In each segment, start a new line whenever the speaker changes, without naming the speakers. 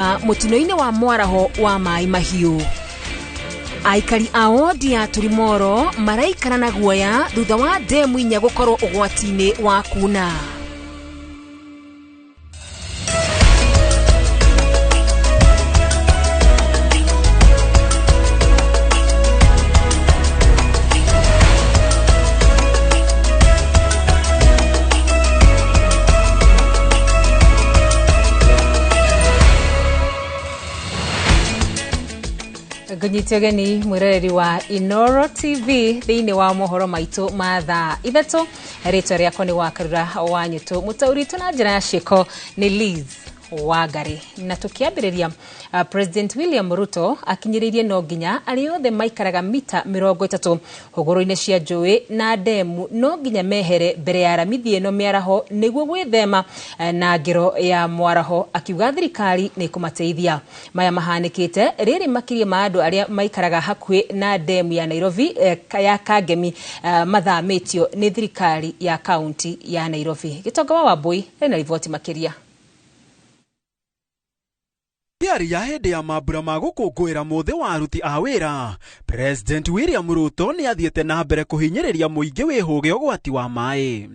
Mutino-ini wa mwaraho wa Mai Mahiu. Aikari a wodi ya Turimoro maraikara na guoya thutha wa demu inya gukorwo ugwati-ini wa kuna. Ganyitogeni mwireri wa Inoro TV thiini wa mohoro maitu matha ithato rito riako ni wakarura wanyutu mutauritu na njira ya shiko ni Liz Wangari na tukiambiriria President William Ruto akinyiririe no nginya ari othe maikaraga mita 30 huguro-ini cia njui na demu no nginya mehere mbere ya ramithie ino miaraho niguo gwithema na ngiro ya mwaraho akiuga thirikari ni kumateithia maya mahanikite riri makirie ma andu aria maikaraga hakuhi na demu ya Nairobi ya Kangemi mathamitio ni thirikari ya kaunti ya Nairobi. Gitonga wa Wambui rina riboti makiria.
Yari ya hende ya mabura ma gukungwira muthe wa aruti a wira, President William Ruto ni athiete na mbere kuhinyiriria muingi wihuge ugwati wa mai.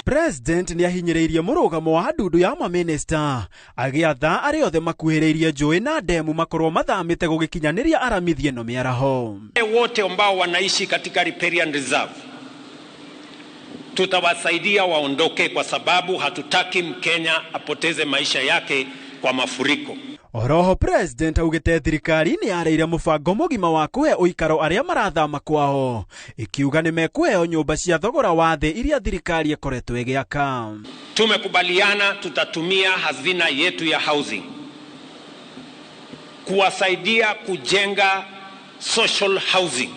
President ni ahinyiriirie murugamo wa ndundu ya maminista agiatha ari othe makuhiriirie njui na demu makorwo mathamite gugikinyaniria aramithie no miaraho.
Wote ambao wanaishi katika riparian reserve tutawasaidia waondoke, kwa sababu hatutaki Mkenya apoteze maisha yake kwa mafuriko.
Oroho President augite thirikari ni areire mubango mugima wa kuhe uikaro aria marathama kwao, ikiuga ni mekuheo nyumba cia thogora wa thi iria thirikari ikoretwo igiaka.
Tumekubaliana tutatumia hazina yetu ya housing kuwasaidia kujenga social housing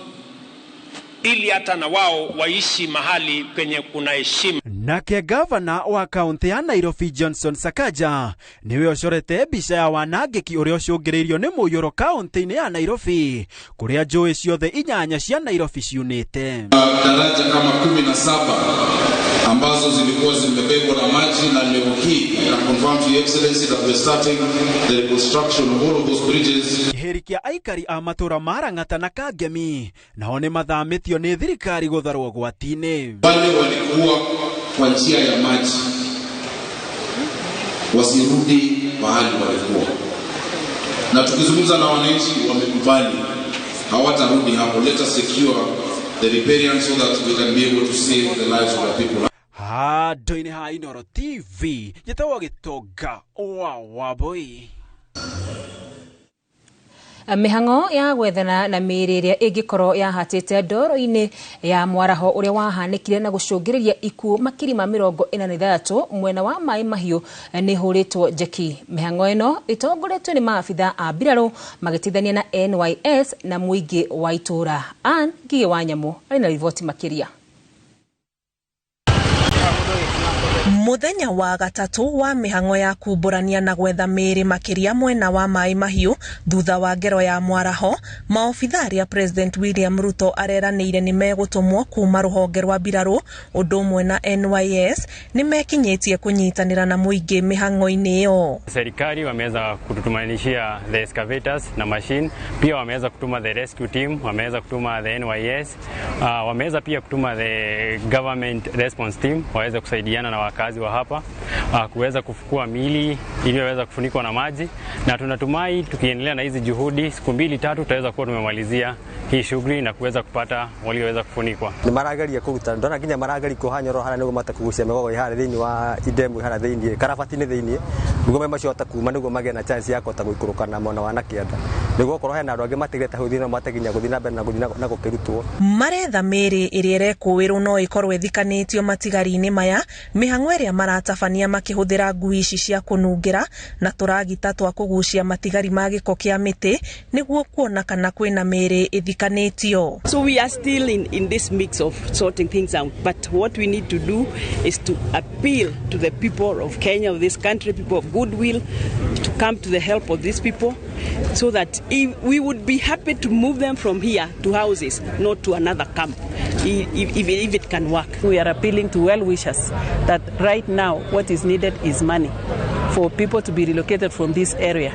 ili hata na wao waishi mahali penye kuna heshima.
Nake governor wa kaunti ya Nairobi Johnson Sakaja niwe ocorete mbica ya wanangiki uria ucungiriirio ni muyuro kaunti-ini ya Nairobi kuria njui ciothe inyanya cia Nairobi ciunite.
Daraja kama 17 ambazo zilikuwa zimebebwa na maji, na leo hii na confirm to your excellency that we are starting the reconstruction of all of those bridges.
Herikia aikari a matura Marang'ata na Kangemi nao ni mathamithio ni thirikari gutharwo gwati-ini.
Wale walikuwa kwa njia ya maji wasirudi mahali walikuwa, na tukizungumza na wananchi wamekubali hawatarudi hapo. Let us secure the riparian so that we can be able to save the lives of the people.
Doini ha Inoro TV yetawo Gitonga wa Wambui.
Mihango ya gwethana na mĩĩrĩ ĩrĩa ĩngĩkorwo yahatĩte ndoro-inĩ ya mwaraho ũrĩa wahanĩkire na gũcũngĩrĩria ikuũ makiri ma 43 mwena wa Mai Mahiu nĩ hũrĩtwo njeki. Mihango ĩno ĩtongoretio nĩ maabitha a mbirarũ magĩteithania na NYS na mũingĩ wa itũra. Ngigĩ wa Nyamũ arĩ na riboti makĩria.
Muthenya wa gatatu wa mihango ya kumbũrania na gwetha mĩĩrĩ makiria mwena wa Mai Mahiu thutha wa ngero ya mwaraho, maobitha aria President William Ruto areranĩire ni megũtũmwo kuma rũhonge rwa mbirarũ ũndũ ũmwe na NYS ni mekinyĩtie kunyitanĩra na mũingĩ mihango-inĩ ĩyo.
Serikali wameweza kututumanishia the excavators na machine, pia wameweza kutuma the rescue team, wameweza kutuma the NYS, wameweza pia kutuma the government response team waweze kusaidiana na wakazi wa hapa kuweza kufukua miili ili waweza kufunikwa na maji, na tunatumai tukiendelea na hizi juhudi siku 2-3 tutaweza kuwa tumemalizia hii shughuli na kuweza kupata walioweza kufunikwa.
Ni maragaria kuruta ndona kinya maragari kuhanyoro hana niguo matakugucia megogo ihara thiini wa idemu ihara thiini karabati-ini thiini niguo memacota kuma niguo mage na chance ya kota guikuruka na mona wana kianda niguo korwo hena andu angi matigete huthina mataginya guthina mbere na gukirutwo
maretha mĩĩrĩ ĩrĩa ĩrekũĩrwo no ĩkorwo ĩthikanĩtio matigari-inĩ maya mihango ĩrĩa maratabania makĩhũthĩra ngui ici cia kũnungĩra na tũragita twa kũgucia matigari ma gĩko kĩa mĩtĩ niguo kuona kana kwĩna mĩĩrĩ ĩthikanĩtio.
So we are still in this mix of sorting things out, but what we need to do is to appeal to the people of Kenya, of this country, people of goodwill, to come to the help of these people, so that we would be happy to move them from here to houses, not to another camp, if it can work.
We are appealing to well-wishers that right now what is needed is money. for people to be relocated from this area.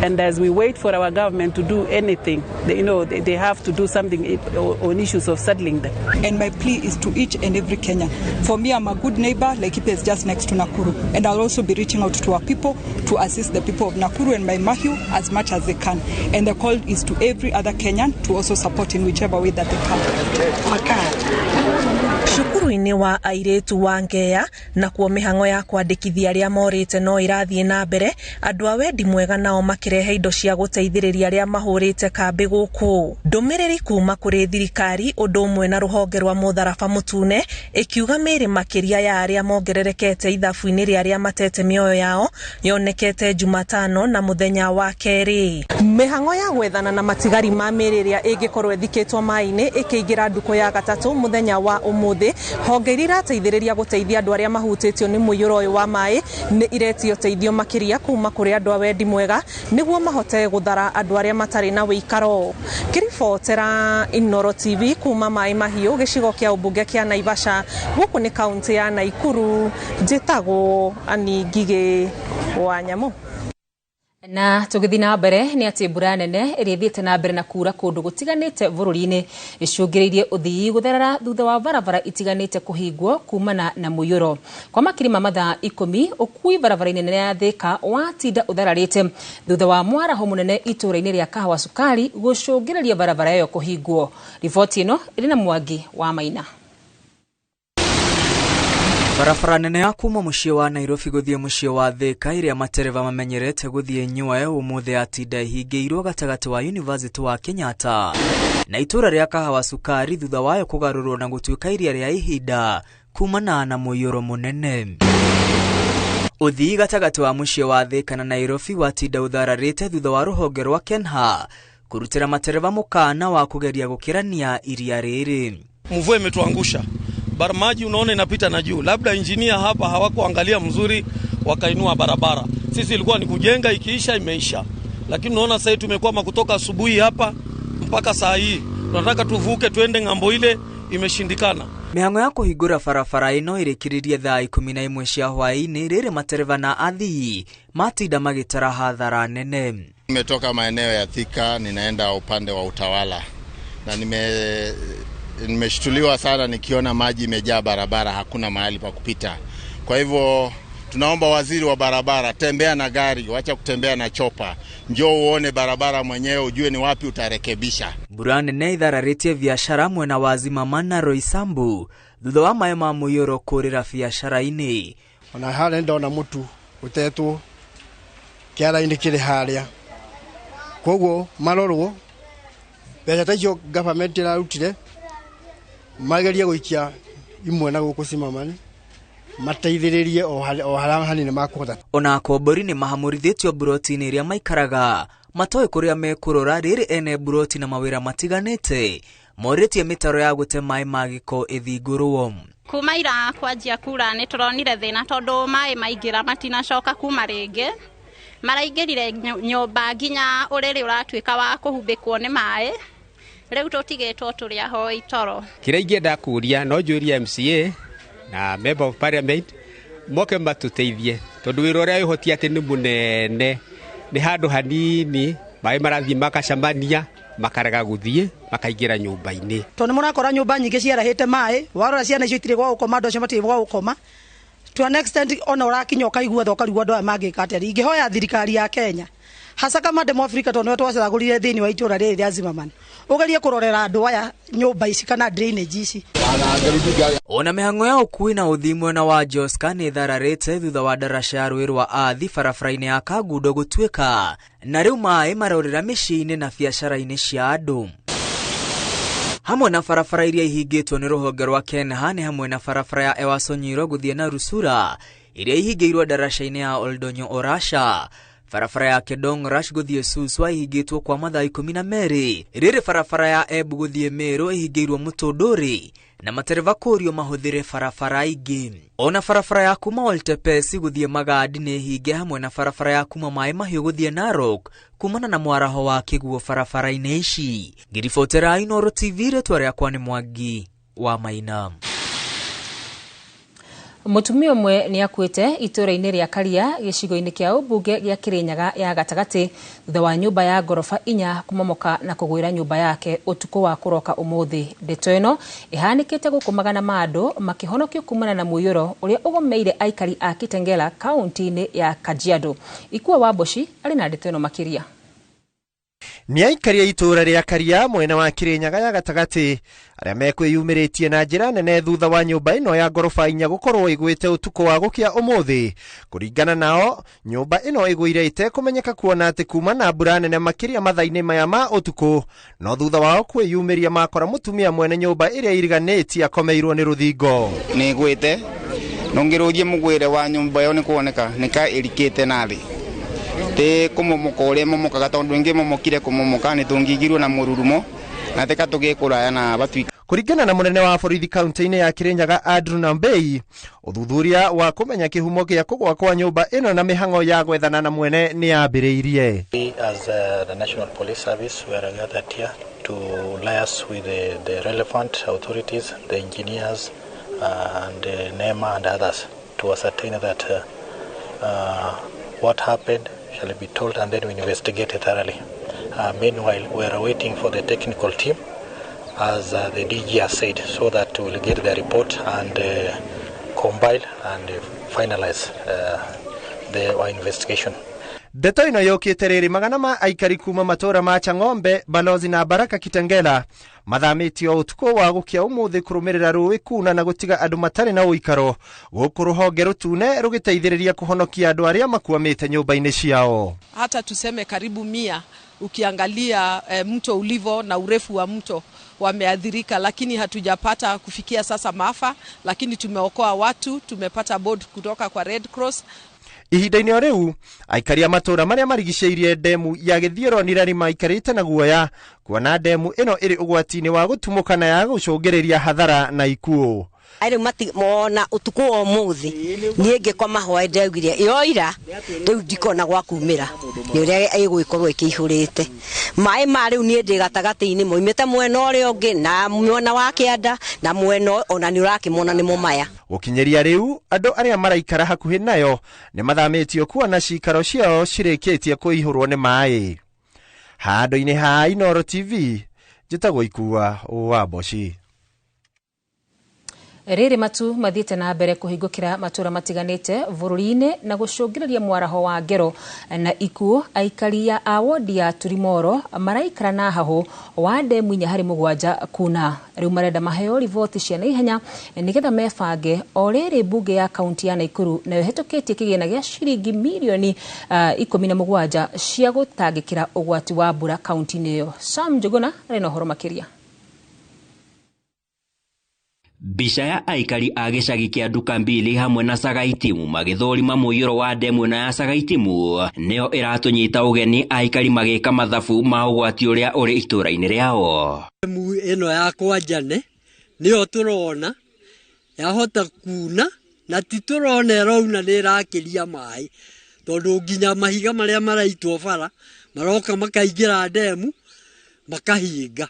And as we wait for our government to do anything, they have to do something on issues of settling them.
And my plea is to each and every Kenyan. For me, I'm a good neighbor. Laikipia is just next to Nakuru. And I'll also be reaching out to our people to assist the people of Nakuru and Mai Mahiu as much as they can. And the call is to every other Kenyan to also support in whichever way that they can.
Shukuru-ini wa airetu wa Ngea na kuo mihango ya kwandikithia aria morite no irathie na mbere, andu a wendi mwega nao makirehe indo cia guteithiriria aria mahurite kambi guku. Ndumiriri kuma kuri thirikari undu umwe na ruhonge rwa mutharaba mutune ikiuga miri makiria ya aria mongererekete ithabu-ini ria aria matete mioyo yao yonekete Jumatano na muthenya wa keri. Mihango ya gwethana na matigari ma miri ria ingikorwo ithikitwo mai-ini ikiingira nduko ya gatatu muthenya wa umuthi. Honge iria irateithĩrĩria guteithia andu aria mahutĩtio ni mũiyũro ũyũ wa maĩ ni iretio teithio makiria kuma kuri andu a wendi mwega niguo mahote guthara andu aria matari na wĩikaro. Kiribotera Inoro TV kuma Mai Mahiu gĩcigo kĩa ũmbunge kĩa Naivasha gũkũ nĩ kaunti ya Naikuru, njĩtagwo Ani Ngigĩ wa Nyamu.
Na tugithi na mbere ni ati mbura nene irithiite na mbere na kura kundu gutiganite bururi-ini icungiriirie uthii gutherera thutha wa barabara itiganite kuhingwo kumana na muyuro. Kwa makiri ma mathaa 10 ukui barabara-ini nene ya Thika watinda utherarite thutha wa mwaraho munene itura-ini ria Kahawa Sukari gucungiriria barabara iyo kuhingwo. Riboti ino iri na Mwangi wa Maina.
Barabara nene ya kuma muciĩ wa Nairobi guthie muciĩ wa Thika iria matereva mamenyerete guthie nyua umuthi atinda ihingĩirwo gatagati wa University wa Kenyatta na itura ria Kahawa Sukari thutha wayo kugarurwo na gutuika iria ria ihinda kumana na mũiyũro munene. Uthii gatagati wa muciĩ wa Thika na Nairobi watinda uthararĩte thutha wa ruhonge rwa Kenha kurutira matereva mukana wa kugeria gukirania iria rĩrĩ.
Mvua imetuangusha. Baramaji unaona inapita na juu. Labda engineer hapa hawakuangalia mzuri wakainua barabara. Sisi ilikuwa ni kujenga, ikiisha imeisha. Lakini unaona sasa tumekwama kutoka asubuhi hapa mpaka saa hii. Tunataka tuvuke tuende ngambo ile, imeshindikana.
Mihango ya kuhingura barabara ino irikiririe thaa 11 cia hwaĩ-inĩ rĩrĩ matereva na athii matinda magitara hadhara nene.
Nimetoka maeneo ya Thika ninaenda upande wa Utawala na nimeshtuliwa sana nikiona maji imejaa barabara, hakuna mahali pa kupita. Kwa hivyo tunaomba waziri wa barabara, tembea na gari, wacha kutembea na chopa. Njoo uone barabara mwenyewe ujue ni wapi utarekebisha.
Mbura nene ithararĩtie biashara mwena wa Zimamana Roysambu thutha wa maĩ ma mũiyũro kũrĩra biashara-inĩ.
Ona hale ndona mutu utetwo kiara-inĩ kĩrĩ harĩa. Koguo marorwo mbeca icio government ĩrarutire mageria guikia imwe na guku Zimamani mateithĩrĩrie o harĩa hanini makuhota.
Ona akombori nĩ mahamũrithĩtio buroti-inĩ iria maikaraga matoĩ kũrĩa mekurora rĩrĩ ene buroti na mawĩra matiganĩte morĩtie mĩtaro ya gũte maĩ ma gĩko ĩthingũrwo.
Kuma ira kwanjia kura nĩ tũronire thĩna tondũ maĩ maingĩra matinacoka kuma rĩngĩ, maraingĩrire nyũmba nginya ũrĩrĩ ũratuĩka wa kũhumbĩkwo nĩ maĩ. Rĩu tũtigĩtwo tũrĩ aho itoro.
Kĩrĩa ingĩenda kũria no njũrie MCA na Member of Parliament moke matũteithie tondũ wĩra ũrĩa ũhotia atĩ nĩ mũnene, nĩ handũ hanini maĩ marathiĩ makacamania makarega gũthiĩ makaingĩra nyũmba-inĩ.
Tondũ mũrakora nyũmba nyingĩ ciarahĩte maĩ, warora ciana icio itirĩ gwa gũkoma, andũ acio matirĩ gwa gũkoma. To an extent ona ũrakinya ũkaigua thokarigua andũ aya mangĩka atĩa. Ingĩhoya thirikari ya Kenya hasa kama Demo Africa tondũ twacagũrire thĩinĩ wa itũra rĩrĩ rĩa Zimamani ugerie kurorera andũ aya nyũmba ici kana drainage ici.
Ona mihango ya ukui na uthii mwena wa Joska nĩ thararĩte thutha wa daraca ya rũĩ rwa Athi barabara-inĩ ya Kagundo gũtuĩka na rĩu maĩ marorera mĩciĩ-inĩ na biacara-inĩ cia andũ. Hamwe na barabara iria ihingĩtwo nĩ rũhonge rwa Kenha nĩ hamwe na barabara ya Ewaso Nyiro gũthiĩ na Rusura iria ihingĩirwo daraca-inĩ ya Oldonyo Orasha. Barabara ya Kedong Rush gũthiĩ Suswa ihingĩtwo kwa mathaa 12. Rĩrĩ barabara ya Embu gũthiĩ Meru ihingĩirwo Mũtũndũri na matereva kũrio mahũthĩre barabara ingĩ. Ona barabara ya kuma Oltepesi gũthiĩ Magadi nĩ hinge hamwe na barabara ya kuma Mai Mahiu gũthiĩ Narok kumana na mwaraho wa kĩguo barabara-inĩ ici. Ngiribotera Inoro TV rĩtwa rĩakwa nĩ Mwangi wa Maina.
Mutumia umwe ni akuite itura-ini ria Karia gicigo-ini kia ubunge gia Kirinyaga ya gatagati thutha wa nyumba ya gorofa 4 kumomoka na kugwira nyumba yake utuko wa kuroka umuthi. Ndeto ino ihanikite gukumagana mandu makihonokio kumana na muyuro uria ugomeire aikari a Kitengela kaunti-ini ya Kajiado. Ikuwa Waboshi ari na ndeto ino makiria.
Ni aikari a itura ria Karia mwena wa Kirinyaga ya gatagati aria mekwiyumiritie na njira nene thutha wa nyumba ino ya gorofa 4 gukorwo igwite utuko wa gukia umuthi. Kuringana nao, nyumba ino igwire ite kumenyeka kuona ati kuma na mbura nene makiria mathaini maya ma utuko, no thutha wao kwiyumiria makora mutumia mwene nyumba iria iriganitie akomeirwo ni ruthingo.
Ni gwite nongirugie mugwire wa nyumba yo ni kuoneka nika irikite nathi te kumomoka uria momokaga tondu ingi momokire kumomoka ni tungigirwo na mururumo na teka tugikuraya na batwika.
Kuringana na munene wa borithi kaunti-ini ya Kirinyaga Andrew Nambei, uthuthuria wa kumenya kihumo gia kugwa kwa nyumba ino na mihango ya gwethana na mwene ni ambiriirie.
As the National Police Service, we are gathered here to liaise with the relevant authorities, the engineers and NEMA and others to ascertain that what happened shall be told, and then we investigate it thoroughly. Meanwhile, we are waiting for the technical team, as the DG has said, so that we will get the report and compile and finalize our investigation.
Ndeto ino yokite riri magana ma aikari kuma matora ma Chang'ombe, Balozi na Baraka Kitengela mathamitio utuko wa gukia umuthi kurumirira ruwi kuna na gutiga andu matari na uikaro guku ruhonge rutune rugiteithiriria kuhonokia andu aria makuamite nyumba-ini ciao.
Hata tuseme karibu 100 ukiangalia mto ulivo na urefu wa mto wameadhirika, lakini hatujapata kufikia sasa maafa, lakini tumeokoa watu, tumepata board kutoka kwa Red Cross.
Ihinda-ini o riu aikari a matura maria marigiceirie demu ya Githioro ni rari maikarite na guoya kuona demu ino iri ugwati-ini wa gutumuka na ya gucungiriria hathara na ikuo.
Ari mati mona utuko o muthi nie ngikoma hwae ndegire yoira riu ndikona gwa kumira ni uria igwikorwo ikihurite mai mari nie ndi gatagati-ini moimite mwena uria ungi na mwena wa Kianda na mwena ona ni urakimona ni mumaya.
Gukinyeria riu andu aria maraikara hakuhi nayo ni mathamitio kuona cikaro ciao cirikitie kuihurwo ni mai. Handu-ini ha Inoro TV njitagwo Ikuwa Waboshi.
Riri matu mathiite na mbere kuhingukira matura matiganite bururi-ini na gucungiriria mwaraho wa ngero na ikuo. Aikari a wodi ya Turimoro maraikara na haho wa demu 4 kuna. Riu marenda maheo rivoti cia naihenya nigetha mebange o riri bunge ya kaunti ya Nakuru na hetũkĩtie kĩgĩna gĩa ciringi milioni 17 cia gũtangĩkĩra ũgwati wa mbura kaunti-inĩ ĩyo. Sam Njuguna arĩ na ũhoro makĩria.
Bica ya aikari a gicagi kia Ndukambili hamwe na Sagaitimu magithorima muyuro wa demu na ya Sagaitimu nio iratunyita ugeni aikari magika mathabu ma ugwati uria uri itura-ini riao.
Demu ino ya Kwanjane nio turona yahota kuna na titurona erauna ni irakiria mai tondu nginya mahiga maria maraitwo bara maroka makaingira demu makahinga.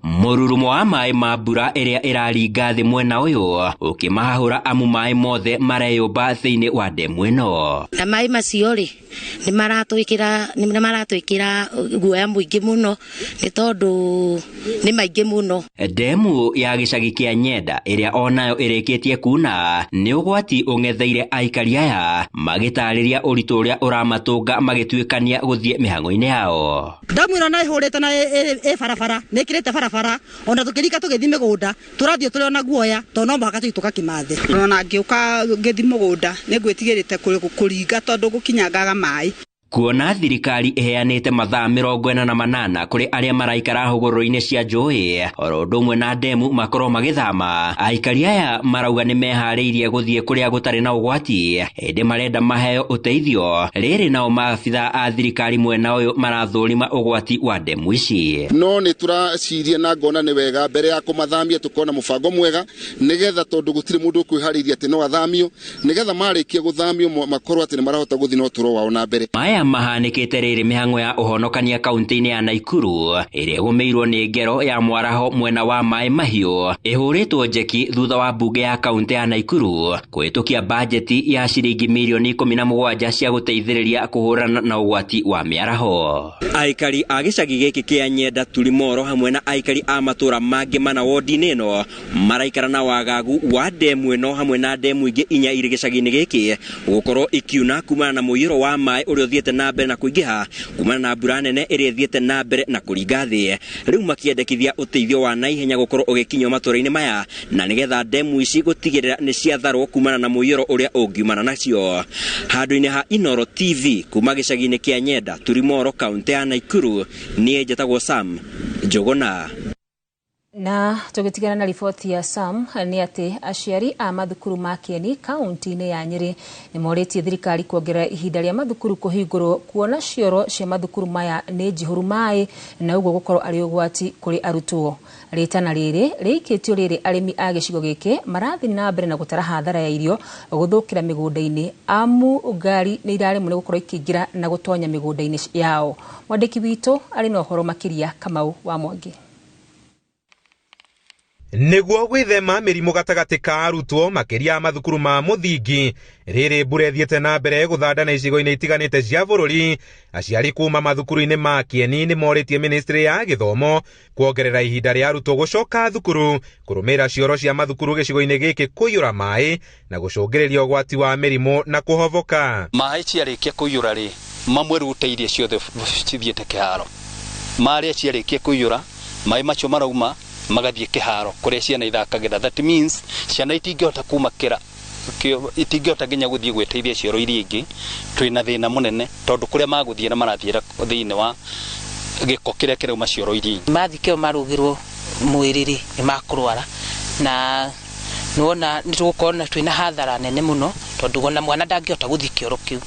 Mururumo wa mai ma mbura iria iraringa thi mwena uyu ukimahahura amu mai mothe mareyumba thiini wa demu ino.
Na mai macio ri ni maratwikira guoya muingi muno ni tondu ni maingi muno.
Demu ya gicagi kia Nyenda iria onayo irikitie kuna ni ugwati ungetheire aikari aya magitariria uritu uria uramatunga magitwikania guthie mihango-ini yao.
Demu ino na ihurite na barabara nikirite barabara ona tukirika tugithi migunda turathio turi ona guoya to no mbaka tuituka Kimathi
ona ngiuka ngithi mugunda ningwitigirite kuringa tondu gukinyangaga mai.
Kuona thirikari iheanite mathaa 48 kuri aria maraikara huguru-ini cia njui oro ndumwe na demu makorwo magithama, aikari aya marauga ni mehariirie guthie kuria gutari na ugwati indi marenda maheo uteithio. Riri nao maabitha a thirikari mwena uyu marathurima ugwati wa demu ici.
No ni turaciria na ngona ni wega mbere ya kumathamia tukona mubango mwega nigetha tondu gutire mundu kwihariiria ati no athamio nigetha marikie guthamio makorwo ati ni marahota guthii no turo wao na mbere.
Maya mahanikite riri mihango ya uhonokania kaunti-ini ya Naikuru iria gumeirwo ni ngero ya mwaraho mwena wa Mai Mahiu ihuritwo njeki thutha wa bunge ya kaunti ya Naikuru kuhitukia bajeti ya ciringi milioni 17 cia guteithiriria kuhurana na ugwati wa miaraho. Aikari a gicagi giki kia Nyenda Tulimoro hamwe na aikari a matura mangi mana wodi-ini ino maraikara na wagagu wa demu ino hamwe na demu ingi inya iri gicagi-ini giki gukorwo ikiuna kumana na muiyuro wa mai uri uthiete na mbere na kuingiha kumana na mbura nene iri ithiete na mbere na kuringa thi. Riu makiendekithia uteithio wa naihenya gukorwo ugikinywo matura-ini maya na nigetha demu ici gutigirira ni ciatharwo kumana na muiyuro uria ungiumana nacio. Handu-ini ha Inoro TV kuma gicagi-ini kia Nyenda Tulimoro kaunti ya Naikuru nie njatagwo Sam Njogona.
Na tugitigana na riboti ya Sam ni ati aciari a mathukuru ma Kieni kaunti-ini ya Nyeri ni moretie thirikari kuongerera ihinda ria mathukuru kuhingurwo kuona cioro cia mathukuru maya ni njihuru mai na uguo gukorwo ari ugwati kuri arutwo. Ritana riri riikitio riri arimi a gicigo giki marathi na mbere na gutara hathara ya irio guthukira migunda-ini amu ngari ni irari mune gukorwo ikingira na gutonya migunda-ini yao. Mwandiki witu ari na uhoro makiria Kamau wa Mwangi.
Niguo gwithema mirimu gatagati ka arutwo makiria mathukuru ma muthingi riri mbura ithiete na mbere guthandana icigo-ini itiganite cia bururi, aciari kuma mathukuru-ini ma Kieni ni moritie ministry ya githomo kuongerera ihinda ria arutwo gucoka thukuru kurumira cioro cia mathukuru gicigo-ini giki kuiyura mai na gucungiriria ugwati wa mirimu na kuhovoka.
Mai ciarikia kuiyura ri mamwe ruteirie ciothe cithiete kiharo maria ciarikia kuiyura mai macio marauma magathie kiharo kuria ciana ithakagira. That means ciana itingihota kumakira itingihota nginya guthie gweteithia cioro iria ingi twina thina munene tondu kuria maguthie na marathiira thiini wa giko kiria kirauma cioro iria
mathikio marugirwo mwiriri ni makurwara na nuona nitugukorwo twina hathara nene muno tondu ona mwana ndangihota guthie kioro kiu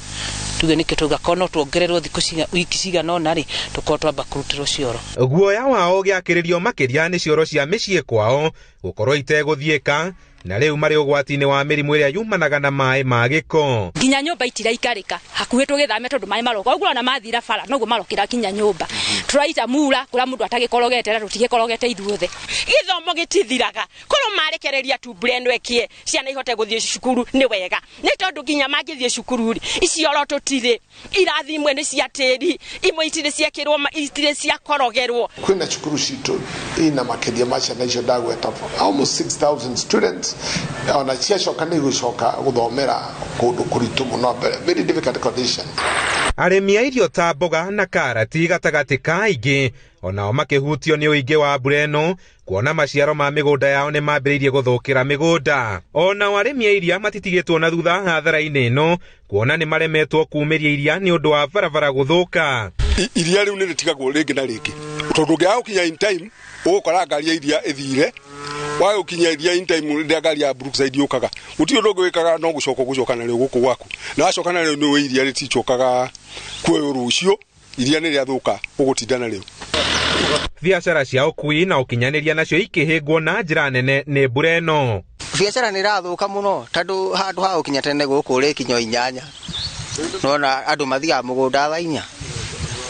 tuge nike tugakorwo tuongererwo thiku wiki cigana ona ri tukorwo twamba kurutirwo cioro.
Guoya wao giakiririo makiria ni cioro cia micii kwao gukorwo iteguthieka na riu mari ugwati-ini wa mirimu iria yumanaga na mai ma giko.
Nginya nyumba itiraikaririka hakuhi tugithame tondu mai maroka uguo na mathira bara noguo marokira kinya nyumba turaita mura kuria mundu atagikorogete na tutigikorogete ithuothe.
Githomo gitithiraga koro marekereria tu brendo ekie ciana ihote guthie cukuru ni wega ni tondu nginya mangithie cukuru icioro tutire irathimwe ni cia tiri imwe itire ciakirwo itire ciakorogerwo.
Kwina cukuru citu ina makiria ma ciana icio ndagweta almost 6,000 students ona ciacoka ni gucoka guthomera kundu kuritu muno very difficult condition.
Arimi a irio ta mboga na karati gatagati ka ingi onao makihutio ni uingi wa mbura ino kuona maciaro ma migunda yao ni mambiriirie guthukira migunda. Ona arimi a iria matitigitwo na thutha hathara-ini ino kuona ni maremetwo kumiria iria ni undu wa barabara guthuka.
Iria riu ni ritigagwo ringi na ringi tondu ngia ukinya in time ugukora ngari ya iria ithire wa ukinya iria in time ria ngari ya Brookside yukaga uti undu gwikaga no gucoka na rio guku gwaku na wacoka na rio ni we iria riticokaga kwe rucio iria ni ria thuka ugutinda na rio.
Biacara cia ukui na ukinyaniria nacio ikihingwo na njira nene ni mbura ino.
Biacara ni rathuka muno tondu handu ha ukinya tene guku ri kinyo 8 nona andu mathiaga mugunda thaa 4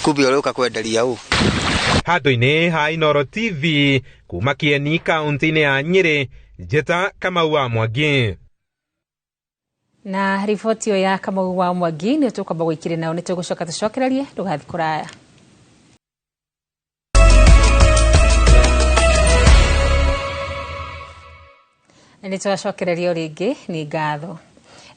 kumbe uruka kwenderia u.
Handu-ini ha Inoro TV kuma Kieni kaunti-ini ya Nyeri njeta Kamau wa Mwangi.
Na riboti ya Kamau wa Mwangi ni tukwamba gwikire nao ni tugucoka tucokererie ndugathi kuraya. Ni tucokererie ringi ni ngatho.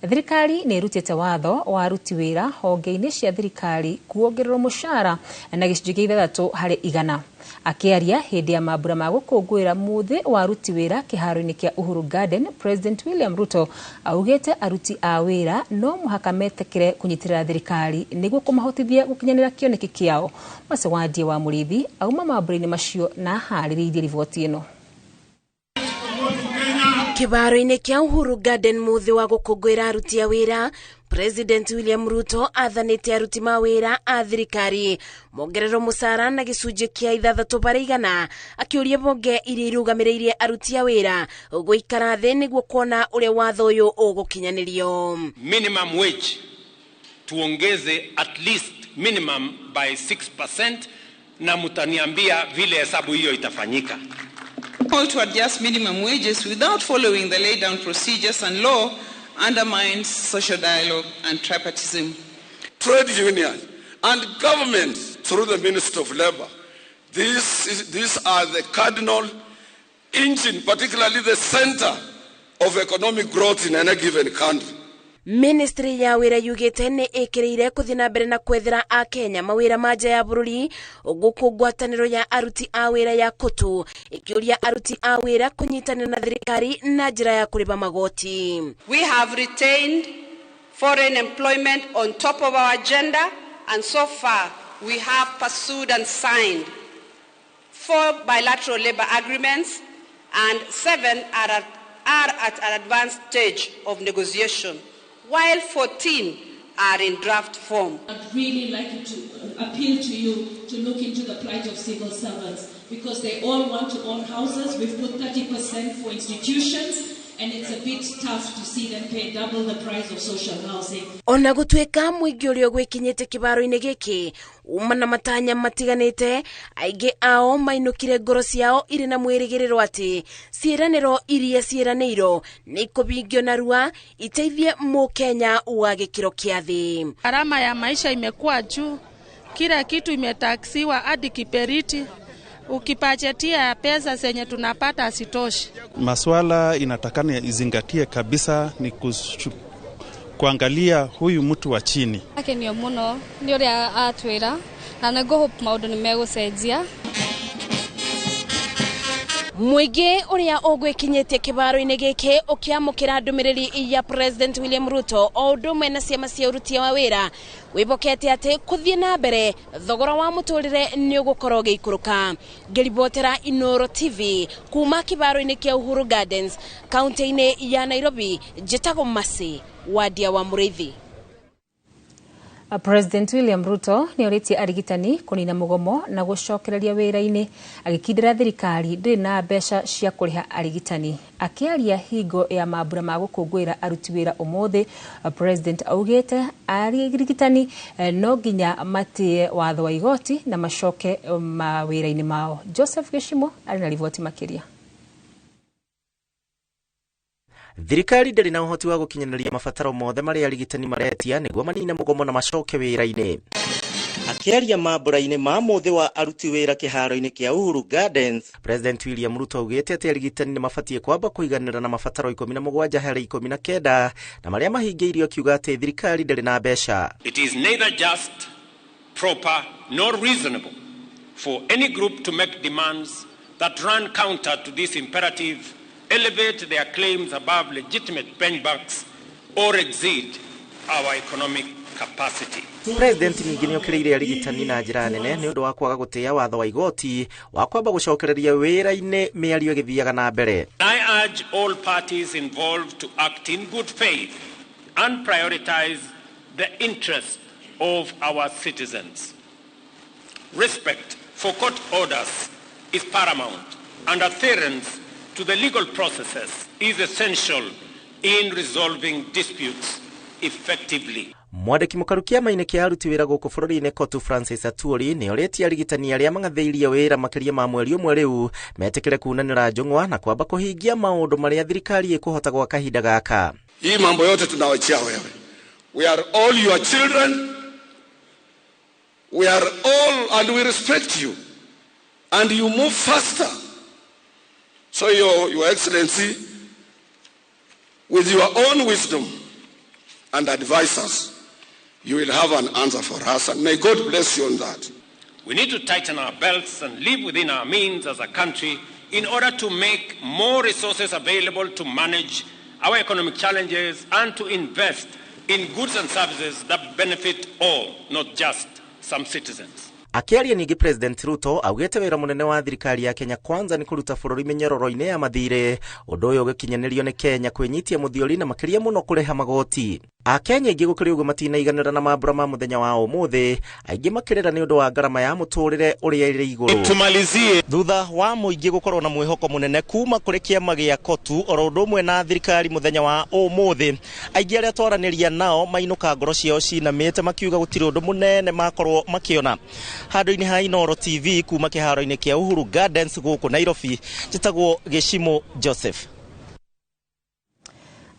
Thirikari ni irutite watho wa aruti wira honge-ini cia thirikari kuongererwo mushara na gicunjĩ gĩa 3 harĩ 100. Akiaria hindi ya mambura ma gukungwira muthi wa aruti wira kiharo-ini kia Uhuru Garden, President William Ruto augite aruti a wira no muhaka metekere kunyitirira thirikari niguo kumahotithia gukinyanira kioneki kiao. Macewandie wa Murithi auma mambura-ini macio na harĩrĩirie riboti ino.
Kibaro-ini kia Uhuru Garden muthi wa gukungwira aruti a wira, President William Ruto athanite aruti ma wira a thirikari mongerero musara na gicunjĩ kia 3% akiuria bonge iria irugamiriirie aruti a wira guikara thi niguo kuona ule watho uyu ugukinyanirio.
Minimum wage tuongeze at least
minimum by 6%, na mutaniambia vile hesabu hiyo itafanyika.
Call to adjust minimum wages without following the laid down procedures and law undermines social dialogue and tripartism.
Trade unions and government through the Ministry of Labour, these are the cardinal engine, particularly the center of economic growth in any given country.
Ministry ya wira yugite ni ikirire kuthina mbere na kwethera a Kenya mawira manja ya bururi guku ngwataniro ya aruti a wira ya kutu ikiuria aruti a wira kunyitanira na thirikari na njira ya kuriba magoti.
We have retained foreign employment on top of our agenda, and so far we have pursued and signed 4 bilateral labor agreements and 7 are at an advanced stage of negotiation, while 14 are in draft form.
I'd really like to appeal to you to look into the plight of civil servants, because they all want to own houses. We've put 30% for institutions, and it's a bit tough to see them pay double the price of social housing.
Ona gutweka mwingi urio gwikinyite kibaro-ini giki uma na matanya matiganite, aingi ao mainukire ngoro ciao iri na mwirigiriro ati ciiraniro iria ciiraniro ni kubingio narua iteithie Mukenya wa gikiro kia thi.
Gharama ya maisha imekuwa juu, kila kitu imetaksiwa hadi kiperiti. Ukipachetia pesa zenye tunapata asitoshi.
Maswala inatakana izingatie kabisa ni kuangalia huyu mtu wa chini.
Ake ni muno ni uria atwira na nago hope maundu ni megucenjia.
Mwige uria ogwekinyetie kibaro-ini giki ukiamukira ndumiriri ya President William Ruto o ndumwe na ciama cia uruti wa wira wibokete ati kuthie na mbere thogora wa muturire ni ugukorwo giikuruka. Ngiribotera Inoro TV kuma kibaro-ini kia Uhuru Gardens kaunti-ini ya Nairobi, Jetago Masi wadia wa Murithi.
President William Ruto ni oritie arigitani kunina mugomo na gucokereria wira-ini agikindira thirikari ndiri na mbeca cia kuriha arigitani. Akiaria hingo ya mambura ma gukungwira aruti wira umuthi, President augite arigitani no nginya matie watho wa igoti na macoke mawira-ini mao. Joseph Geshimo ari na riboti makiria.
Thirikari ndari na uhoti wa gukinyanĩria mabataro mothe marĩa arigitani maretia nĩguo manine mugomo na macoke wĩra-inĩ. Akiaria mambura-inĩ ma muthi wa aruti wĩra kĩharo-inĩ kĩa Uhuru Gardens, President William Ruto augĩte atĩ arigitani nĩ mabatie kwamba kũiganĩra na mabataro 17 harĩ 19 na marĩa mahingĩirio akiuga atĩ thirikari ndari na mbeca.
It is neither just, proper nor reasonable for any group to make demands that run counter to this imperative, elevate their claims above legitimate benchmarks, or exceed our economic capacity.
President ningĩ nĩ okĩrĩire arigitani na njĩra nene nĩ ũndũ wa kwaga gũtĩa watho wa igoti wa kwamba gũcokereria wĩra-inĩ mĩario ĩgĩthiaga na mbere.
I urge all parties involved to act in good faith and prioritize the interest of our citizens. Respect for court orders is paramount, and adherence to the legal processes is essential in resolving disputes effectively.
Mwandĩki mũkaru kĩama-inĩ kĩa aruti wĩra gũkũ bũrũri-inĩ Kotu Francis Atwoli nĩ orĩtie arigitani arĩa mangathĩirie wĩra makĩria ma mweri ũmwe rĩu metĩkĩre kunanĩra njũng'wa na kwamba kũhingia maũndũ marĩa thirikari ĩkũhota gwa kahinda gaka.
Hii mambo yote tunawachia wewe. We are all your children. We are all, and we respect you. And you move faster. So your Excellency, with your own wisdom and advisors, you will have an answer for us, and may God bless you on that.
We need to tighten our belts and live within our means as a country in order to make more resources available to manage our economic challenges and to invest in goods and services that benefit all, not just some citizens.
Akiaria ningĩ President Ruto augĩte wĩra mũnene wa thirikari ya Kenya Kwanza nĩ kũruta bũrũri mĩnyororo-inĩ ya mathirĩ, ũndũ ũyũ ũgĩkinyanĩrio nĩ Kenya kwĩnyitia mũthiori na makĩria mũno kũrĩha magoti. Akenya aingĩ gũkĩrĩ ũguo matinaiganĩra na mambura ma mũthenya wa ũmũthĩ, aingĩ makĩrĩra nĩ ũndũ wa ngarama ya mũtũrĩre ũrĩa ĩrĩ igũrũ.
Tumalizie
thutha wa mũingĩ gũkorwo na mwĩhoko mũnene kuma kũrĩ kĩama gĩa KOTU oro ũndũ ũmwe na thirikari mũthenya wa ũmũthĩ, aingĩ arĩa twaranĩria nao mainũka ngoro ciao cinamĩte makiuga gũtirĩ ũndũ mũnene makorwo makĩona. Handũ-inĩ ha Inooro TV kuma kĩharo-inĩ kĩa Uhuru Gardens gũkũ Nairobi, njĩtagwo Gĩcimo Joseph.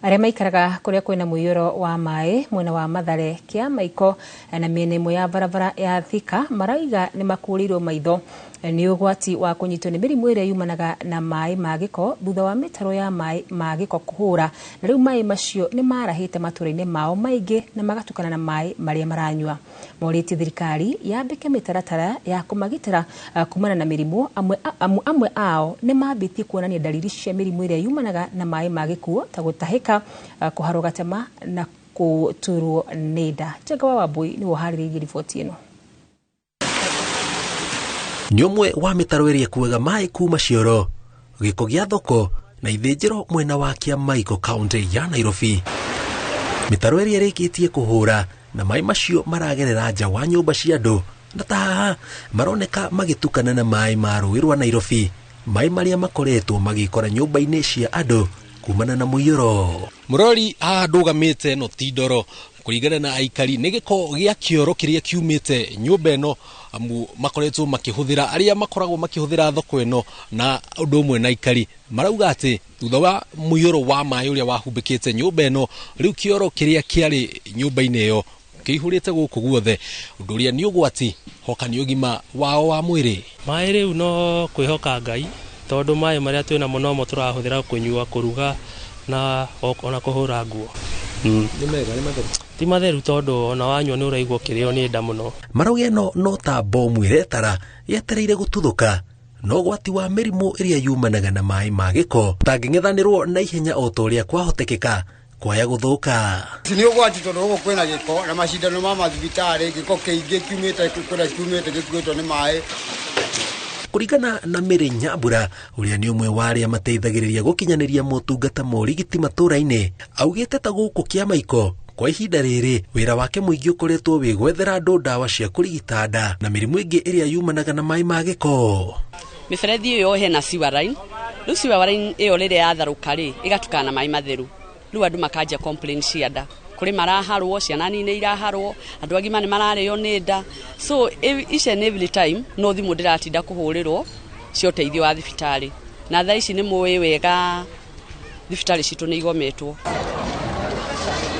Arĩa maikaraga kũrĩa kwĩna mũiyũro wa maĩ mwena wa Mathare, Kĩamaiko na mĩena ĩmwe ya barabara ya Thika marauga nĩ makũrĩirwo maitho nĩ ũgwati wa kũnyitwo nĩ mĩrimũ ĩrĩa yumanaga na maĩ ma gĩko thutha wa mĩtaro ya maĩ ma gĩko kũhũra, na rĩu maĩ macio nĩ marahĩte matũra-inĩ mao maingĩ na magatukana na maĩ marĩa maranyua. Morĩtie thirikari yambĩke mĩtaratara ya kũmagitĩra kumana na mĩrimũ. Amwe ao nĩ mambĩtie kuonania dalili cia mĩrimũ ĩrĩa yumanaga na maĩ ma gĩkuo ta gũtahĩka, kũharwo gatema na gũturwo nĩ nda. Njenga wa Wambui nĩ woharĩrĩirie riboti ĩno.
Nĩ ũmwe wa mĩtaro ĩrĩa kuaga maĩ kuma cioro, gĩko gĩa thoko na ithĩnjĩro mwena wa Kĩamaiko kaunti ya Nairobi. Mĩtaro ĩrĩa ĩrĩkĩtie kũhũra na maĩ macio maragerera nja wa nyũmba cia andũ, na ta haha maroneka magĩtukana na maĩ ma rũĩ rwa Nairobi, maĩ marĩa makoretwo magĩkora nyũmba-inĩ cia andũ kumana na mũiyũro.
Mũrori haha ndũgamĩte no ti ndoro, kũringana na aikari nĩ gĩko gĩa kĩoro kĩrĩa kiumĩte nyũmba ĩno, amu makoretwo makĩhũthĩra arĩa makoragwo makĩhũthĩra thoko ĩno, na ũndũ ũmwe na aikari marauga atĩ thutha wa mũiyũro wa maĩ ũrĩa wahumbĩkĩte nyũmba ĩno, rĩu kĩoro kĩrĩa kĩarĩ nyũmba-inĩ ĩyo kĩihũrĩte gũkũ guothe, ũndũ ũrĩa nĩ ũgwati hoka nĩ ũgima wao wa mwĩrĩ.
Maĩ rĩu no kwĩhoka Ngai, tondũ maĩ marĩa twĩna mo no mo tũrahũthĩra kũnyua, kũruga na ona kũhũra nguo. Nĩ mega, nĩ matheru. Ti matheru tondũ ona wanyua nĩ ũraigua kĩrĩo nĩ nda mũno.
Marauga ĩno no ta bomu ĩretara yetereire gũtuthũka, no ũgwati wa mĩrimũ ĩrĩa yumanaga na maĩ ma gĩko tangĩng'ethanĩrwo na ihenya o ta ũrĩa kwahotekeka kwaya gũthũka.
Nĩ ũgwati tondũ gũkũ kwĩna gĩko na macindano ma mathibitarĩ, gĩko kĩingĩ kiumĩte kũrĩa kiumĩte gĩkuĩtwo nĩ maĩ.
Kũringana na Mary Nyambura ũrĩa nĩ ũmwe wa arĩa mateithagĩrĩria gũkinyanĩria motungata ma ũrigiti matũra-inĩ, augĩte ta gũkũ Kĩamaiko kwa ihinda rĩrĩ wĩra wake mũingĩ ũkoretwo wĩ gwethera andũ ndawa cia kũrigita nda na mĩrimũ ĩngĩ ĩrĩa yumanaga na maĩ ma gĩko.
Mĩberethi ĩyo hena sewer line, rĩu sewer line ĩyo rĩrĩa yatharũka rĩ ĩgatukana na maĩ matheru, rĩu andũ makanjia complain cia nda, kũrĩ maraharwo, ciana nini iraharwo, andũ agima nĩ mararĩo nĩ nda. So each and every time no thimũ ndĩratinda kũhũrĩrwo cia ũteithio wa thibitarĩ, na thaa ici nĩ mũĩ wega thibitarĩ citũ nĩ igometwo.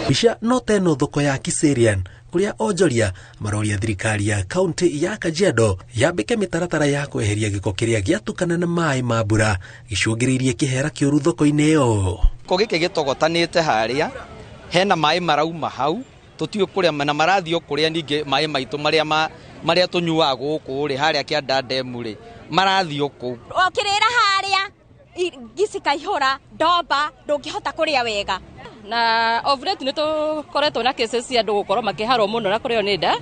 Bisha no teno thoko ya Kiserian kũrĩa onjoria maroria thirikari ya kaunti ya Kajiado yambĩke mĩtaratara ya kweheria gĩko kĩrĩa gĩatukana na maĩ ma mbura gĩcũngĩrĩirie kĩhera kĩũru thoko-inĩ ĩyo.
Gĩko gĩkĩ gĩtogotanĩte harĩa, hena maĩ marauma hau, tũtiũĩ kũrĩa na marathiĩ kũrĩa ningĩ maĩ maitũ marĩa tũnyuaga gũkũ rĩ harĩa Kĩanda ndemu rĩ marathiĩ kũu.
Okĩrĩra harĩa gicikaihũra ndomba ndũngĩhota kũrĩa wega.
Na ovulate nĩ tũkoretwo na cases cia andũ gũkorwo makĩharwo mũno na kũrĩo nĩ nda,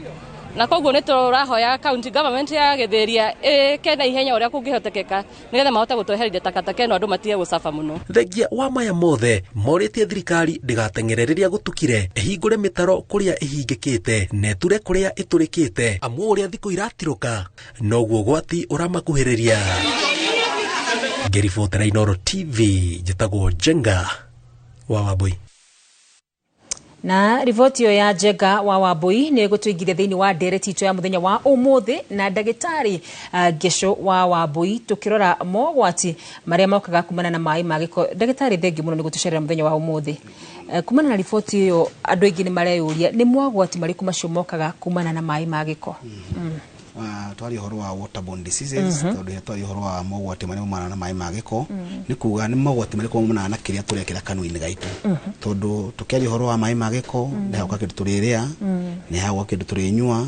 na koguo nĩ tũrahoya county government ya Gĩthĩria ĩke ihenya ũrĩa kũngĩhotekeka nĩgetha mahote gũtwehereria takataka ĩno andũ matige gũcafa mũno.
Thengia wa maya mothe morĩtie thirikari ndĩgateng'ere rĩrĩa gũtukire, ĩhingũre mĩtaro kũrĩa ĩhingĩkĩte na ĩture kũrĩa ĩtũrĩkĩte, amu ũrĩa thikũ iratirũka noguo ũgwati ũramakuhĩrĩria. Ngĩribotera Inooro TV, njĩtagwo Njenga wa Wambui.
Na riboti yo ya Njenga wa Wambui nĩ gũtũingire thĩinĩ wa ndereti itũ ya mũthenya wa ũmũthĩ na ndagĩtarĩ Gesho wa Wambui tukirora mogwati marĩa mokaga kumana na maĩ ma gĩko. Ndagĩtarĩ thengi mũno nĩ gũtũcerera mũthenya wa ũmũthĩ. Kumana na riboti ĩyo andũ aingĩ nĩ mareyũria nĩ mogwati marĩkũ macio mokaga kumana na maĩ ma gĩko.
Twari horo wa waterborne diseases, twari horo wa mogwati marĩa maumana na maĩ ma gĩko, nĩ kuga nĩ mogwati marĩkũ maumana na kĩrĩa tũrekĩra kanua-inĩ gaitũ. Tondũ tũkĩaria horo wa maĩ ma gĩko nĩ hauka kĩndũ tũrĩrĩa, nĩ hauka kĩndũ tũrĩnyua,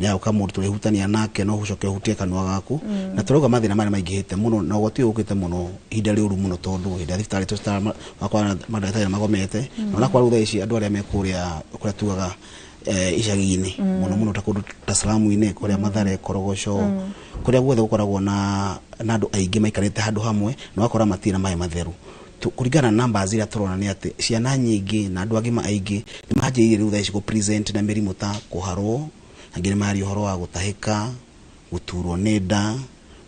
nĩ hauka mũndũ tũrĩhutania nake no ũcoke ũhutie kanua gaku, na tũrauga mathĩna marĩa maingĩhĩte mũno na ũgwati ũyũ ũkĩte mũno ihinda rĩũru mũno, tondũ hĩndĩ ya thibitarĩ tũcitara mandagĩtarĩ magomete, na ona kwa rĩu thaa ici andũ arĩa me kũrĩa tugaga icagi-inĩ mũno ta kũndũ ta Salamu-inĩ, kũrĩa Mathare, Korogoco, kũrĩa guothe gũkoragwo na andũ aingĩ maikarĩte handũ hamwe na wakora matirĩ na maĩ matheru. kurigana na numbers ira turona ni ati ciana nyingi na andu agima aingi nimajire riu thaici go present na mirimu ta kuharwo angire mari uhoro wa gutahika guturwo ni nda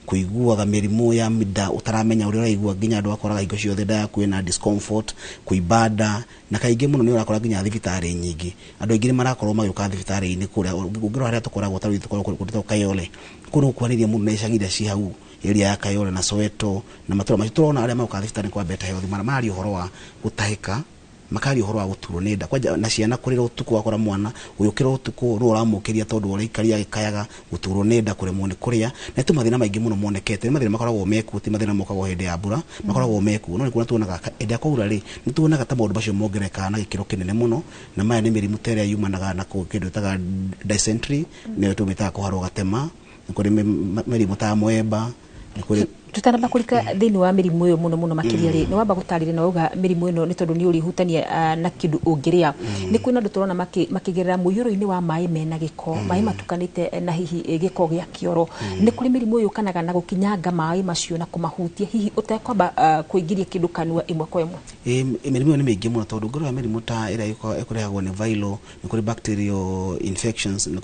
kuiguaga mirimu ya mida utaramenya uri uraigua ginya andu akoraga ingo ciothe nda yaku na discomfort kuibada na kaingi muno ni urakora ginya thibitari nyingi andu aingi marakorwo magiuka thibitari ini kuria ungiro haria tukoragwo taru tukoragwo Kayole kuno kwariria muno na icagire ci hau area ya Kayole na Soweto na matura macio turona aria mauka thibitari kwa Better Health mari uhoro wa gutahika makari uhoro wa guturwo ni nda kwaja na ciana kurira utuku wakora mwana uyukira utuku ro uramukiria tondu uri ikaria gikayaga guturwo ni nda kuremwo ni kuria na tumathina maingi muno monekete mathina makoragwo meku ti mathina mokago hindi ya mbura makoragwo meku no ni kuna tuonaga enda kwaura ri ni tuonaga ta maundu macio mongereka na gikiro kinene muno na maya ni mirimu tere yumanaga na kindu taga dysentery ni tumitaga kuharwo gatema ni kuri mirimu ta mwemba ni kuri
tutaramba kulika thini wa mirimu yo muno makiria ri ni wamba gutarire na uga mirimu ino ni tondu ni uri hutania na kindu ungiria ni kwina ndu turona makigerera muyuro-ini wa mai mena giko mai matukanite na hihi giko gia kioro ni kuri mirimu yo kanaga na gukinyanga mai macio na kumahutia hihi utakwamba kuingiria kindu kanua imwe kwa imwe
mirimu ni mingi muno tondu ngoro ya mirimu ta ira ikorehagwo ni viral ni kuri bacterial infections ni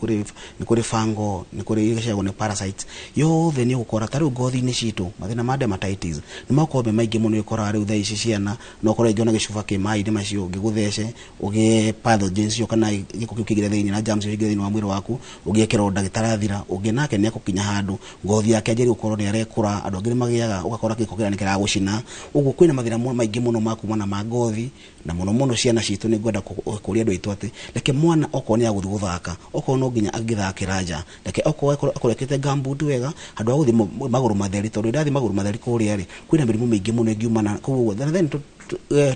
kuri fungal ni kuri igashagwo ni parasites yothe ni gukora tari ngothi ni citu mathina ma dermatitis ni makobe maingi muno ikora riu thaici ciana no kora ingiona gicuba ki mai ni macio ngiguthece ugie pathogens yo kana giko kigire thiini na germs igire thiini wa mwiri waku ugiekera ndagitarathira uginake ni akukinya handu ngothi yake njeri ukorwo ni arekura andu angire magiaga ugakora kiko kira ni kira gucina ugu kwina mathina maingi muno makumana ma ngothi na muno ciana citu ni ngwenda kuria andu itu ati leke mwana oko ni aguthi guthaka oko no nginya agithakira nja leke oko akorekete gambut wega andu aguthi maguru matheri tondu ndathi maguru matheri kuria ri kwina mirimu mingi muno ngiumana kuguo then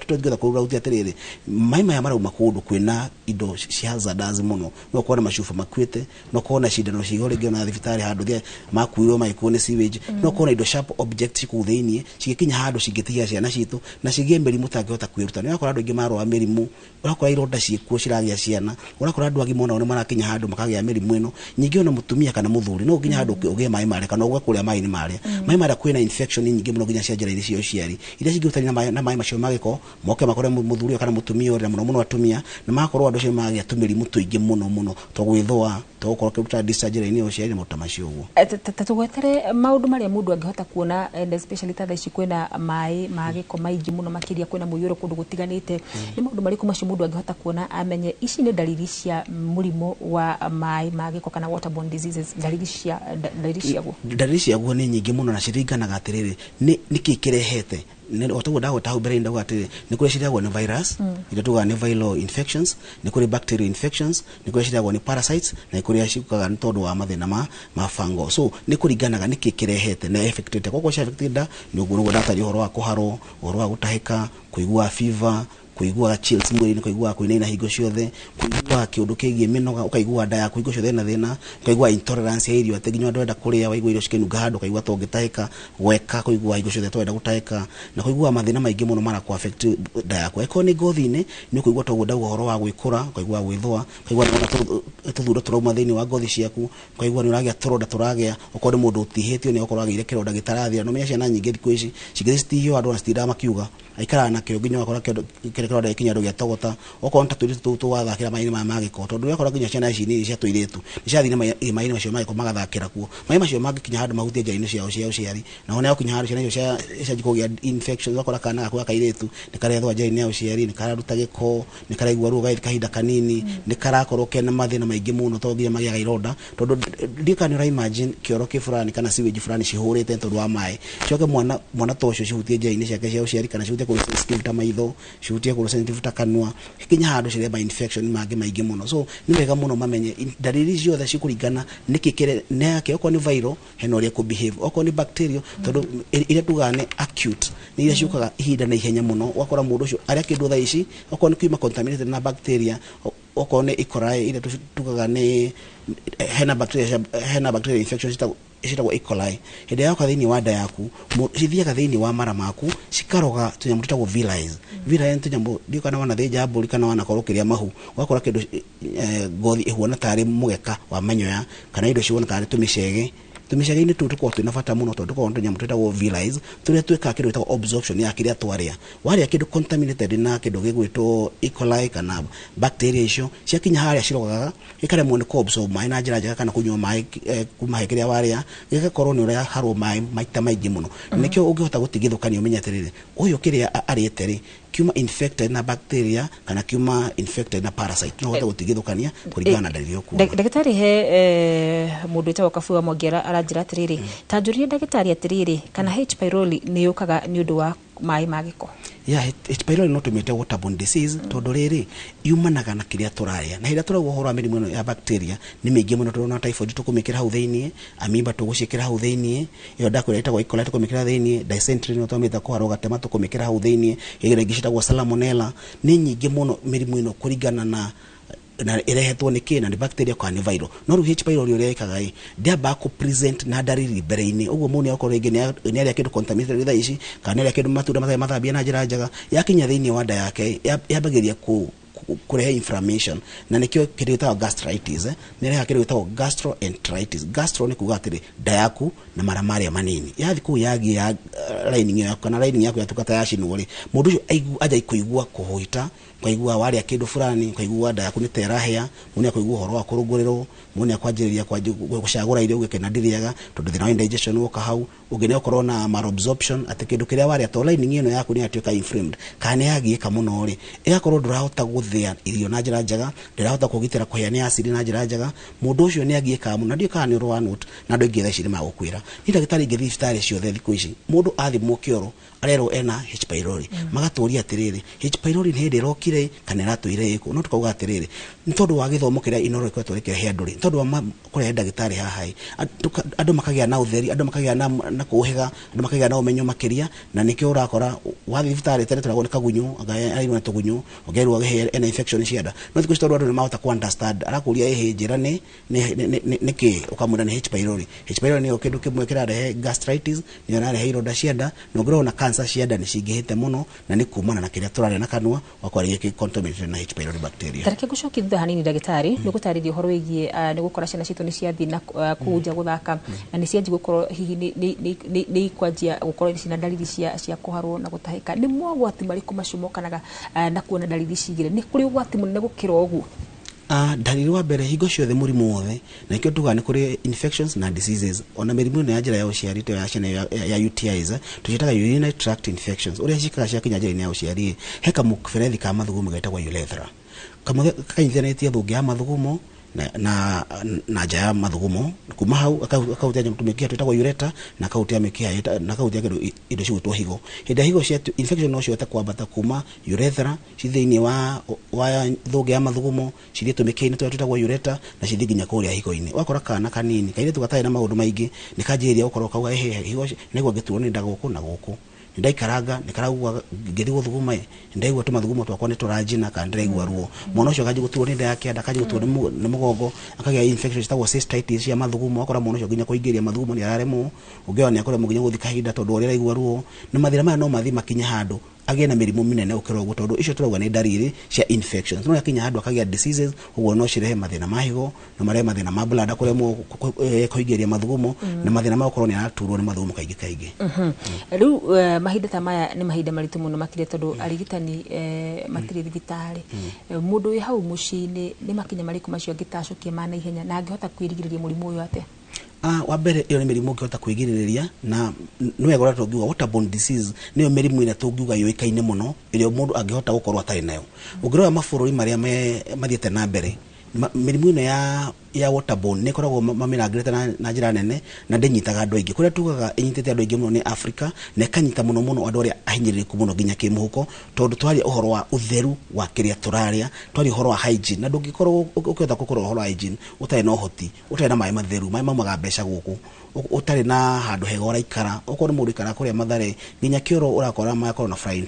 tutongeza kurura uti atiriri mai maya mara makundu kwina indo cia hazardous muno no kuona mashufa makwite no kuona shida no cigore ngiona thibitari handu thia makuiro maikone sewage no kuona indo sharp objects ku thiini cigikinya handu cigitigia ciana citu na cigie mirimu tangihota kwiruta ni akora andu ingi marwa mirimu urakora ironda ciikuo ciragia ciana urakora andu agima ona marakinya handu makagia mirimu ino nyingi ona mutumia kana muthuri no nginya handu ugie mai mare kana uga kuria mai ni mare mai mare kwina infection nyingi muno nginya cia njira iria cio ciari iria cingihutania na mai macio magiko moke makore muthuri kana mutumia ora muno atumia na makorwo andu cio magia tumirimu tuingi muno to gwithwa to gukora kiruta discharge ni ociari mutamacio uguo
tatugwetere maundu maria mundu angihota kuona and especially ta thaici kwina mai magiko maingi muno makiria kwina muyuro kundu gutiganite ni maundu mariku macio mundu angihota kuona amenye ici ni dalili cia murimo wa mai magiko kana waterborne diseases
dalili cia guo ni nyingi muno na ciringanaga atiriri ni kikirehete ne otago dago tahu bere ndago atiri ni kuri shiragwo ni virus ira tuga ni viral infections ni kuri bacterial infections ni kuri shiragwo ni parasites na kuri ashikukaga ni tondu wa mathina ma fungal so ni kuriganaga ni kikirehete na affected koko cia affected ni uguo datari horo wa kuharo horo wa gutahika kuigua fever kuigua chills mwili kuigua kuinaina higo ciothe kuigua kiundu kigie minoga ukaigua nda yaku higo ciothe na thina kuigua intolerance ya irio ateginywa ndwenda kuria waigua irio cikinunga handu kaigua tongitahika gweka kuigua higo ciothe twenda gutahika na kuigua mathina maingi muno mara ku affect nda yaku eko ni ngothi-ini ni kuigua togunda uhoro wa gwikura kuigua gwithwa kuigua tuthuro turauma thiini wa ngothi ciaku kuigua ni uragia turonda turagia ukorwo mundu utihitio ni ukorwo agire kironda gitarathira no menya ciana nyingi thiku ici cigithitio andu na citira makiuga aikara na kio ginya akora kiro da kinya ndogia togota okonta tu wathakira mai ma magiko tondu yakora ginya ciana ici ni cia tuiretu ni cia thina mai macio magiko magathakira kuo mai macio magikinya handu mahutia njaini ciao ciari na ona yokinya handu ciana icio cia jikogia infections akora kana gakwa kairetu ni karethwa njaini yao ciari ni kararuta giko ni karaigua ruga kahinda kanini ni karakorwo kena mathina maingi muno to nginya magiaga ironda tondu ndika ni imagine kioro kifurani kana sewage fulani cihurite tondu wa mai coke mwana tocio cihutie njaini ciake ciao ciari kana cihutie ku skin ta maitho cihutie ku sensitive ta kanua kinya handu cireba infection maingi muno so ni wega muno mamenye dalili ciothe cikuringana nikikire nake oko ni viral heno ria ku behave oko ni bacterial tondu ile tugane acute ni ile ciukaga ihinda na ihenya muno wakora mundu ucio aria kindu tha ici oko ni kuima contaminated na bacteria oko ni ikorai ile tugaga ni hena bacteria infections citagwo E. coli hĩndĩ yaku thĩinĩ wa nda yaku cithiaga thĩinĩ wa mara maku cikaroga tũnyamũ tũtagwo villi nĩ tũnyamũ ndio kana wana thĩnja mbũri kana wana korwo kĩrĩa mahu wakora kĩndũ ngothi ĩhuana tarĩ mũgeka wa manyoya kana indo cihuana tarĩ tũmĩcege tumicagi-inĩ tũu tũkoragwo twĩna bata mũno tondũ tũkoragwo na tũnyamũ twĩtagwo villi tũrĩa twĩkaga kĩndũ gĩtagwo absorption ya kĩrĩa twarĩa. Warĩa kĩndũ contaminated na kĩndũ gĩgwĩtwo E. coli kana bacteria icio ciakinya harĩa cirogaga gĩkaremwo nĩ kũabsorb maĩ na njĩra njega kana kũnyua maĩ kuma he kĩrĩa warĩa, gĩgakorwo nĩ ũraharwo maĩ maita maingĩ mũno. Nĩkĩo ũngĩhota gũtigithũkania ũmenye atĩrĩrĩ ũyũ kĩrĩa arĩte rĩ kiuma infected na bacteria kana kiuma infected na parasite, no ũhote gũtigithũkania kũringana na dalili yoku.
Ndagĩtarĩ he mũndũ wĩtagwo Kabua Mwangi aranjĩra atĩrĩrĩ, ta njũrie ndagĩtarĩ atĩrĩrĩ kana H. pylori nĩ yũkaga nĩ ũndũ wa maĩ ma gĩko?
H. pylori no tũmĩte waterborne disease tondũ rĩrĩ yumanaga na kĩrĩa tũrarĩa, na hĩndĩ tũrauga ũhoro wa mĩrimũ ĩno ya bacteria nĩ mĩingĩ mũno. Tũrona typhoid tũkũmĩkĩra hau thĩinĩ, amoeba tũgũciĩkĩra hau thĩinĩ, ĩyo ndakwĩra ĩtagwo E. coli tũkũmĩkĩra thĩinĩ, dysentery no tũmĩta kũharwo gatema tũkũmĩkĩra hau thĩinĩ, ĩgĩra ingĩ ciĩtagwo salmonella. Nĩ nyingĩ mũno mĩrimũ ĩno kũringana na irehetwo nĩ kĩ na nĩ bacteria kana nĩ viral. No rĩu H. pylori ũrĩa ĩkaga ĩ ndĩambaga kũ present na dalili mbere-inĩ, ũguo mũndũ akorwo rĩngĩ nĩ arĩa kĩndũ contaminated thaa ici kana nĩ arĩa kĩndũ matunda matarĩ mathambie na njĩra njega, yakinya thĩinĩ wa nda yake yambagĩrĩria kurehe inflammation, na nikio kĩndũ gĩtagwo gastritis nĩ reha kĩndũ gĩtagwo gastroenteritis. Gastro nĩ kuga atĩrĩ nda yaku na mara marĩa manini yathi kũu yagia lining yaku kana lining yaku yatukata yacinwo rĩ, mũndũ ũcio aja kũigua kũhũita, kwaigua warĩa kĩndũ fulani, kwaigua nda yaku nĩ terahĩa, mũndũ akaigua ũhoro wa kũrũngũrĩrwo, mũndũ akwanjĩrĩria gũcagũra irio ũgĩkena ndiriaga tondũ thĩna wa indigestion woka hau, ũngĩ nĩ ũkorwo na malabsorption atĩ kĩndũ kĩrĩa warĩa to lining ĩno yaku nĩ yatuĩka inflamed kana yagiĩka mũno rĩ, ĩgakorwo ndũrahota gũthĩa irio na njĩra njega, ndũrahota kũgitĩra kũhĩa nĩ acid na njĩra njega, mũndũ ũcio nĩ agiĩka mũno, na ndiũĩ kana nĩ ũrũ wa note na andũ aingĩ thaa ici nĩ magũkwĩra. Nĩ ndagĩtarĩ ingĩ thibitarĩ ciothe thikũ ici mũndũ athimwo kĩoro arerwo ena H. pylori, magatũria atĩrĩrĩ H. pylori nĩ hĩndĩ ĩrokire kana ĩratũire ĩkũ, no tukauga atĩrĩrĩ nĩ tondũ wa gĩthomo kĩrĩa Inooro ĩkoretwo rĩkĩrehe andũ rĩ, tondũ wa kũrehe ndagĩtarĩ haha andũ makagĩa na ũtheri, andũ makagĩa na kũhĩga, andũ makagĩa na ũmenyo makĩria, na nĩkĩo ũrakora wathi thibitarĩ tene tũragwo nĩ kagunyũ arĩrwo na tũgunyũ ũgerwo ena infection cia nda, no thikũ ici tondũ andũ nĩ mahota ku understand, arakũria njĩra nĩ kĩ ũkamwĩra nĩ H. pylori. H. pylori nĩ kĩndũ kĩmwe kĩrarehe gastritis, nĩ ĩrarehe ironda cia nda, na ũngĩrwo na cancer cia nda nĩ cingĩhĩte mũno, na nĩ kumana na kĩrĩa tũrarĩa na kanua wakwarĩa gĩkĩ contaminated na H. pylori bacteria.
Tareke gũcokithia hanini ndagĩtarĩ nĩ gũtarĩria ũhoro wĩgiĩ nĩ gũkora ciana citũ nĩ ciathiĩ na kũnja gũthaka na nĩ cianji gũkorwo hihi nĩ ikwanjia gũkorwo cina dalili cia kũharwo na gũtahĩka. Nĩ mogwati marĩkũ macio mokanaga na kuona dalili cigĩrĩ? Nĩ kũrĩ ũgwati mũnene gũkĩra ũguo?
Dalili wa mbere hingo ciothe mũrimũ wothe na ikio tuga nĩ kũrĩ infections na diseases, ona mĩrimũ ĩno ya njĩra ya ũciari to ya ciana ya UTIs tũciĩtaga urinary tract infections, ũrĩa cikaga ciakinya njĩra-inĩ ya ũciari he kamũberethi ka mathugumo getagwo urethra, kanyitithanĩtie thũngĩ ya mathugumo na nja ya mathugumo, kuma hau akahutia nyamũ tũmĩkiha twĩtagwo ureta na akahutia mĩkiha na akahutia indo cigwĩtwo higo. Hĩndĩ ya higo cia infection no cihote kwambata kuma urethra ci thĩinĩ wa thũngĩ ya mathugumo cithiĩ tũmĩkiha-inĩ tũrĩa twĩtagwo ureta na cithiĩ nginya kũrĩa higo-inĩ. Wakora kana kanini kairĩtu gatarĩ na maũndũ maingĩ nĩ kanjĩrĩria gũkorwo kauga higo nĩguo ngĩturwo nĩ nda gũkũ na gũkũ, ndaikaranga nikaragua ngĩthi gũthuguma ndaigua tũmathugumo twakwa nĩ tũranjina kana ndĩraigua ruo. Mwana ũcio akaji gũturwo nĩ nda yake akaji gũturwo nĩ mũgongo akagĩa infection citagwo cystitis cia mathugumo, akora mwana ũcio nginya kũingĩria mathugumo nĩ araremwo, ũngĩona nĩ akora mũnginya gũthi kahinda tondũ ũrĩa araigua ruo, na mathĩna maya no mathi makinya handũ agĩe na mĩrimũ mĩnene ũkĩra ũguo tondũ icio turauga nĩ dalili cia infections. No yakinya handũ akagĩa diseases, ũguo no cirehe mathĩna ma higo na marehe mathĩna ma bladder kũremwo kũingĩria mathugumo na mathĩna ma gũkorwo nĩ araturwo nĩ mathugumo kaingĩ.
Rĩu mahinda ta maya nĩ mahinda maritũ mũno makĩria tondũ arigitani matirĩ thibitarĩ. Mũndũ wĩ hau mũciĩ-inĩ nĩ makinya marĩkũ macio angĩtacũkia ma na ihenya na angĩhota kwĩrigĩrĩria mũrimũ ũyũ atĩa?
Wa mbere ĩyo nĩ mĩrimũ ũngĩhota kwĩgirĩrĩria, na nĩ wega ũrĩa tũngiuga waterborne disease nĩyo mĩrimũ ĩrĩa tũngiuga yũĩkaine mũno ĩrĩa mũndũ angĩhota gũkorwo atarĩ nayo. Ũngĩrora mabũrũri marĩa mathiĩte na mbere mĩrimũ ĩno ya waterborne nĩ ĩkoragwo mamĩrangĩrĩte na njĩra nene na ndĩnyitaga andũ aingĩ. Kũrĩa tugaga ĩnyitĩte andũ aingĩ mũno nĩ Africa na ĩkanyita mũno andũ arĩa ahinyĩrĩrĩku mũno nginya kĩmũhuko, tondũ twaria ũhoro wa ũtheru wa kĩrĩa tũrarĩa, twaria ũhoro wa hygiene, na ndũngĩkorwo ũkĩhota gũkorwo ũhoro wa hygiene ũtarĩ na ũhoti, ũtarĩ na maĩ matheru, maĩ maumaga mbeca gũkũ, ũtarĩ na handũ hega ũraikara, okorwo nĩ mũndũ ikara kũrĩa Mathare nginya kĩoro ũrakora magakorwo na flying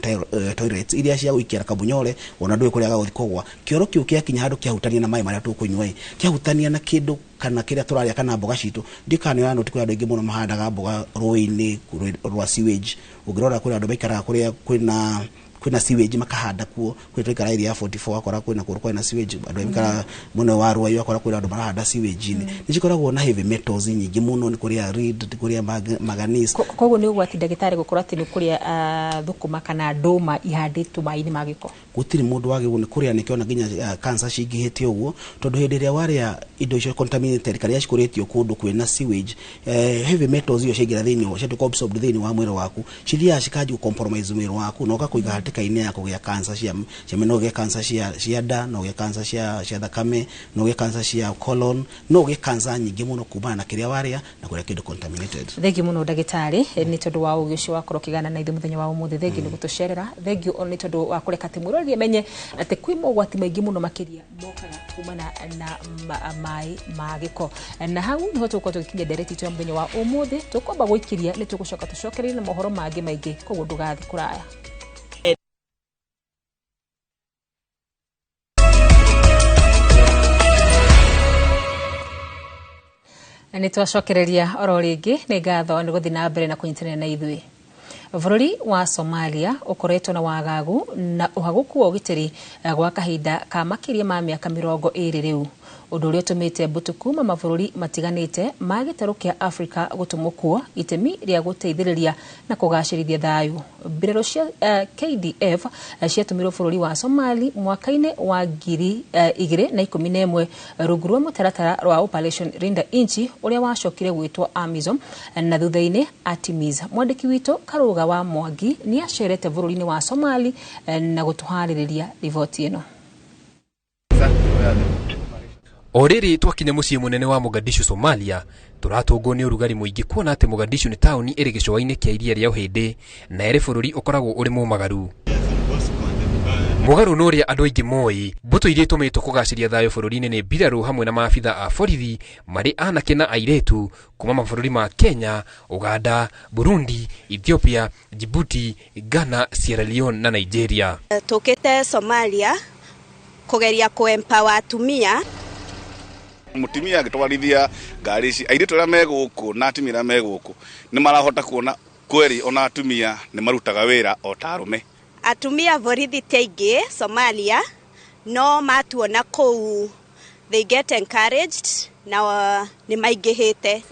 toilets iria cia gũikia kabunyore, ona ndũĩ kũrĩa gagũthi kũgwa. Kĩoro kĩu kĩakinya handũ kĩahutania na maĩ marĩa tũkũnyua, kĩahutania na kĩndũ kana kĩrĩa tũrarĩa kana mboga citũ, ndikana nĩ noti kũrĩa andũ aingĩ mũno mahandaga mboga rũĩ-inĩ rwa sewage. Ũngĩrora kũrĩa andũ maikaraga kũrĩa kwĩna kwina sewage makahanda kuo kwetu ikara area 44 akora kwina kurukwa na sewage andu ikara muno wa ruwa yo akora kwina andu marahanda sewage ni nijikoragwo na heavy metals nyingi muno ni kuria lead kuria manganese
koguo ni ugwati ndagitari gukora ati ni kuria thukuma kana nduma ihanditwo mai-ini magiko
gutiri mundu wagirwo ni kuria nikiona ginya cancer cingihite uguo tondu hindi ria waria indo icio contaminated karia cikuritio kundu kwina sewage heavy metals iyo cigira thiini wa citu absorb thiini wa mwiri waku ciria cikaji compromise mwiri waku no gakuiga hatikaine ya kugia cancer cia meno gia cancer cia nda no gia cancer cia thakame no gia cancer cia colon no gia cancer nyingi muno kumana na kiria waria na kuria kindu contaminated.
Thengi muno ndagitari ni tondu wa ugi ucio wakoro kigana na ithu muthenya wa umuthi thengi ni gutucerera thengi ni tondu wa kureka timurori menye ati kwimo gwati maingi muno makiria mokaga kumana na mai magiko na hau ni hoto kwato kinya direct tu muthenya wa umuthi tukomba gwikiria ni tugucoka tucokerere na mohoro mangi maingi koguo ndugathi kuraya. Ni twacokereria oro ringi ni ngatho ni guthi na mbere na kunyitanira na ithui. Bururi wa Somalia ukoretwo na wagagu na uhaguku wa ugitiri gwa kahinda ka makiria ma miaka 20 riu undu uria utumite mbutu kuma mabũrũri matiganite ma gĩtarũ kĩa Afrika gutumũkuo itemi ria guteithĩrĩria na kugacĩrithia thayu. Mbirarũ cia KDF ciatumirwo bũrũri wa Somali mwaka-inĩ wa 2011 rungu rwa mũtaratara rwa Operation Rinda Inchi uria wacokire gwĩtwo AMISOM na thutha-inĩ ATMIS. Mwandĩki witũ Karuga wa Mwangi ni acerete bũrũri-inĩ wa Somali na gutuharĩrĩria riboti ĩno.
Oriri twakinya muciĩ munene wa Mogadishu Somalia turatungwo ni urugari muingi kuona ati Mogadishu ni tauni iri gicũa-inĩ kia iria ria Uhindi na eri bũrũri ukoragwo uri mumagaru. Mugaru nuria andu aingi moi mbutu iria itumitwo kugaciria thayo bũrũri-inĩ ni mbirarũ hamwe na maabitha a borithi mari anake na airetu kuma mabũrũri ma Kenya, Uganda, Burundi, Ethiopia, Djibouti, Ghana, Sierra Leone na Nigeria.
Tukite Somalia kugeria kuempower atumia
mutimia agitwarithia ngari ici airetu aria meguku na atumia aria meguku ni marahota kuona kweri ona atumia ni marutaga wira o tarume.
Atumia borithi teingi Somalia no matuona kou they get encouraged na ni maingihite.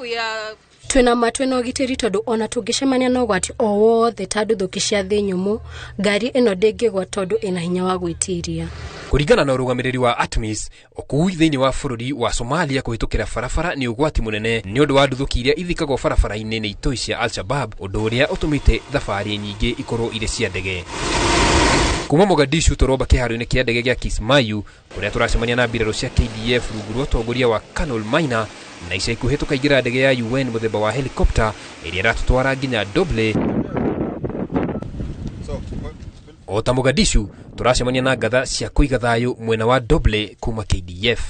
Twina ugitiri tondu ona tungicemania na ugwati o wothe ta nduthuki cia thi nyumu ngari ino ndingigwa tondu ina hinya wa gwitiria.
Kuringana na urugamiriri wa ATMIS okui thiini wa bũrũri wa Somalia kuhitukira barabara ni ugwati munene ni undu wa nduthuki iria ithikagwo barabara-inĩ ni itoi cia Al-Shabaab undu uria utumite thabari nyingi ikorwo ire cia ndege. Kuma Mogadishu turoba kĩharo-inĩ kia ndege gia Kismayu kuria turacemania na mbirarũ cia KDF rungu rwa utongoria wa Colonel Maina na ica ikuhĩ tukaingĩra ndege ya UN muthemba wa helicopter iria iratutwara nginya Doble. Ota Mogadishu turacemania na ngatha cia kuiga thayu mwena wa Doble kuma KDF.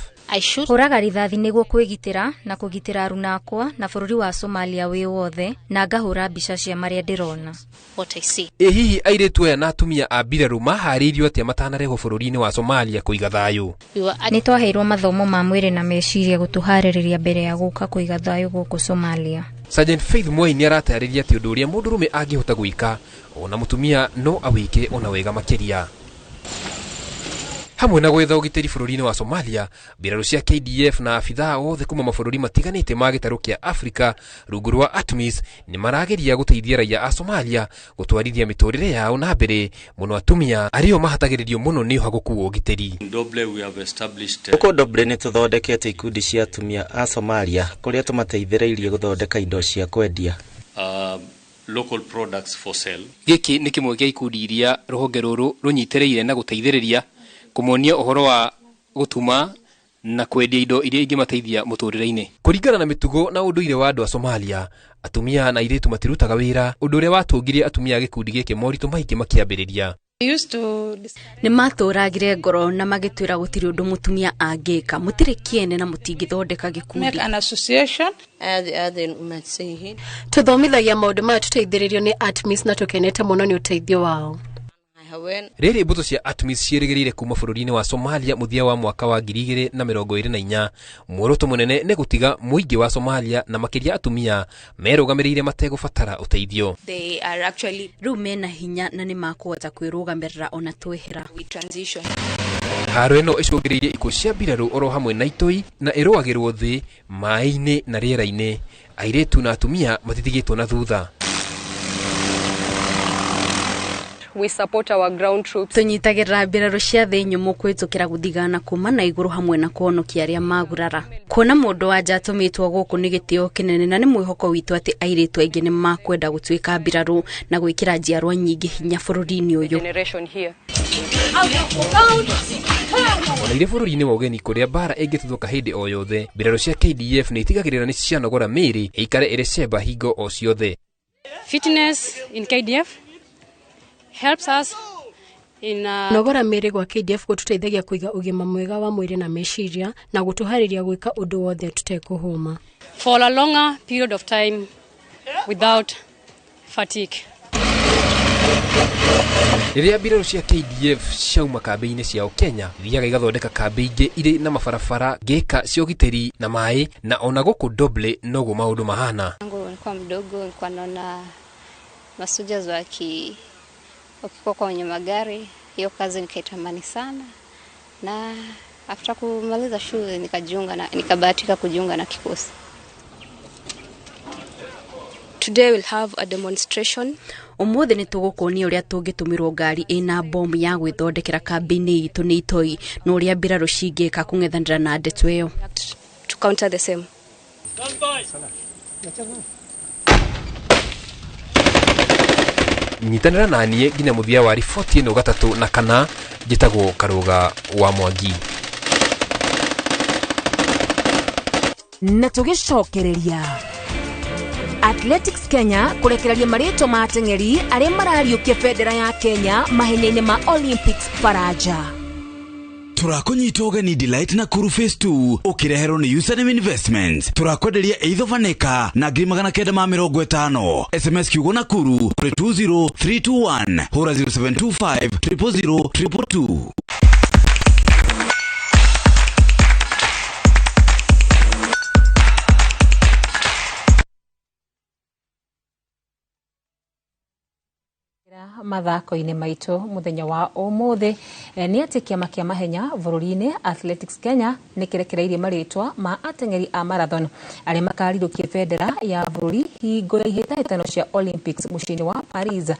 Huraga rithathi niguo kwigitira na kugitira aruna akwa na bũrũri wa Somalia wi wothe na ngahura mbica cia maria ndirona.
Hihi airetu aya na atumia a mbirarũ mahariirio atia matanarehwo bũrũri-inĩ wa Somalia kuiga thayu?
Ni twaheirwo mathomo ma mwĩrĩ na meciria gutuharĩrĩria mbere ya guka kuiga thayu gũkũ Somalia.
Sergeant Faith Mwai ni aratariria ati undu uria mundurume angihota gwika ona mutumia no awike ona wega makiria. Hamwe na gwetha ugitiri bũrũri-inĩ wa Somalia, mbirarũ cia KDF na abithaa othe kuma mabũrũri matiganĩte ma gĩtarũ kĩa Afrika rungu rwa ATMIS ni marageria guteithia raia a Somalia gutwarithia mĩtũrĩre yao na mbere muno atumia ario mahatagĩrĩrio muno ni uhaguku wa ugitiri.
Uko Doble ni tuthondekete ikundi cia atumia a Somalia kuria tumateithĩrĩirie guthondeka indo cia kwendia.
Local products for sale.
Giki ni kimwe kia ikundi iria ruhonge ruru runyitĩrĩire na guteithĩrĩria kumonia uhoro wa gutuma na kwendia indo iria ingimateithia muturire-ini. Kuringana na mitugo na unduire wa andu a Somalia, atumia na airetu matirutaga wira, undu uria watungirie atumia gikundi giki moritu maingi makiambiriria.
Ni maturagire ngoro na magitwira gutiri undu mutumia angika mutire kiene na mutingithondeka gikundi.
Make an association
tuthomithagia maundu maya tuteithĩrĩrio ni ATMIS na tukenete muno ni uteithio wao.
Rĩrĩ mbũtũ cia ATMIS ciĩrĩgĩrĩire kuma bũrũri-inĩ wa Somalia muthia wa mwaka wa 2024. Muoroto mũnene nĩ gũtiga mũingĩ wa Somalia na makĩria atumia merũgamĩrĩire mategũbatara ũteithio.
Rĩu mena hinya na nĩ makũhota kwĩrũgamĩrĩra ona twehera.
Haro ĩno ĩcũngĩrĩirie ikuũ cia mbirarũ oro hamwe na itoi na ĩrũagĩrwo thĩ maĩ-inĩ na rĩera-inĩ. Airĩtu na atumia matitigĩtwo na thutha.
We support our ground troops. Tunyitagĩrĩra mbirarũ cia thĩ nyũmũ kwĩtũkĩra gũthigana kuma na igũrũ hamwe na kuonokia arĩa magurara. Kuona mũndũ wanja atũmĩtwo gũkũ nĩ gĩtĩo kĩnene na nĩ mwĩhoko witũ atĩ airĩtu aingĩ nĩ makwenda gũtuĩka mbirarũ na gwĩkĩra njiarwa nyingĩ hinya bũrũri-inĩ ũyũ.
Ona irĩ bũrũri-inĩ wa ũgeni kũrĩa mbara ĩngĩtuthũka hĩndĩ o yothe, mbirarũ cia KDF nĩ itigagĩrĩra nĩ cianogora mĩĩrĩ ĩikare ĩrĩ cemba hingo o ciothe.
Fitness in KDF helps us in nogora mĩĩrĩ gwa KDF gũtũteithagia kũiga ũgima mwega wa mwĩrĩ na meciria na gũtũharĩria gwĩka ũndũ wothe tũtekũhũma for a longer period of time without fatigue.
Rĩrĩa mbirarũ cia KDF ciauma kambĩ-inĩ ciao Kenya, thiaga igathondeka kambĩ ingĩ irĩ na mabarabara, ngĩka cia ũgitĩri na maĩ, na ona gũkũ Doble noguo maũndũ mahana.
Nilikuwa mdogo, nilikuwa naona masujas wakikuwa kwenye magari, hiyo kazi nikaitamani sana, na after kumaliza shule nikabahatika kujiunga na kikosi.
Today we'll have a demonstration. Umuthi nĩ tũgũkuonia ũrĩa tũngĩtũmĩrwo ngari ĩna bomu ya gwĩthondekera kambĩ-inĩ itũ nĩ itoi na ũrĩa mbirarũ cingĩka kũng'ethanĩra na ndeto ĩyo. To counter the same.
Nyitanĩra na niĩ nginya mũthia wa riboti ĩno gatatũ na kana. Njĩtagwo Karũga wa Mwangi.
Na tũgĩcokereria Athletics Kenya kũrekereria marĩtwa ma ateng'eri arĩa marariũkia bendera ya Kenya mahenya-inĩ ma Olympics Faraja.
Turakunyita ũgeni Delight na Kuru Phase 2 ũkĩreherwo nĩ Usanim Investments. Turakwenderia Eitho Vaneka na 950. SMS kiugo na Kuru 20321 hura 0725 000 222.
Mathako-inĩ maitũ muthenya wa ũmũthĩ nĩ atĩ kĩama kĩa mahenya bũrũri-inĩ Athletics Kenya nĩ kĩrekereirie marĩtwa ma ateng'eri a marathon arĩa makarirũkia bendera ya bũrũri hingo ya ihĩtahĩtano cia Olympics mũciĩ-inĩ wa Paris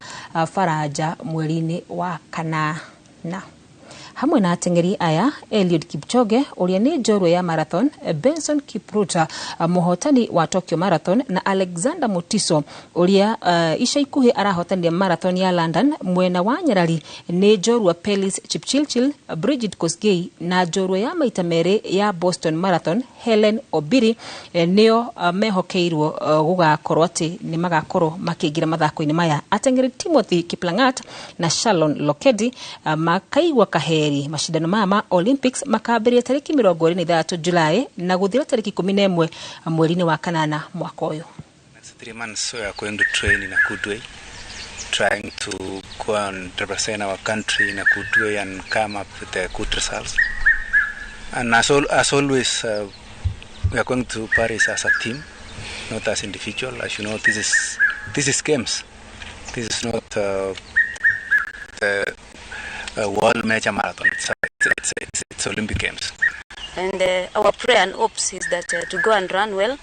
Faraja mweri-inĩ wa kanana. Hamwe na ateng'eri aya Eliud Kipchoge ũrĩa nĩ njorua ya marathon, Benson Kipruto mũhotani wa Tokyo Marathon na Alexander Mutiso ũrĩa ica ikuhĩ arahotanire marathon ya London mwena wa Nyarari nĩ njorua Pelis Chipchilchil, Bridget Kosgei na njorua ya maita merĩ ya Boston Marathon Helen Obiri nĩo mehokeirwo gũgakorwo atĩ nĩ magakorwo makĩingĩra mathako-inĩ maya. Ateng'eri Timothy Kiplangat na Shalon Lokedi makaigwa kahe mashindano ma Olympics makambĩrĩria tarĩki 23 Julai na gũthira tarĩki 11 mweri-inĩ wa kanana mwaka ũyũ.
Next 3 months so we are going to train in a good way, trying to go and represent our country in a good way and come up with good results. And as always, we are going to Paris as a team, not as individual. As you know, this is games. This is not the world major marathon. It's Olympic Games.
And our prayer and hopes is that to go and run well.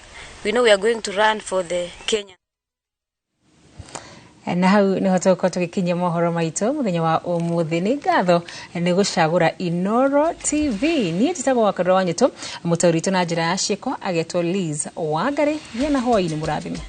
We know we are going to run for the Kenya.
Na hau nĩho tũgũkorwo tũgĩkinyia mohoro maitũ mũthenya wa ũmũthĩ. Nĩ ngatho nĩ gũcagũra Inoro TV. Niĩ njĩtagwo Wakarũra wa Nyũtũ, mũtaũri witũ na njĩra ya ciĩko agetwo Liz Wangari. Thiĩ na hwaĩ-inĩ mũrathime.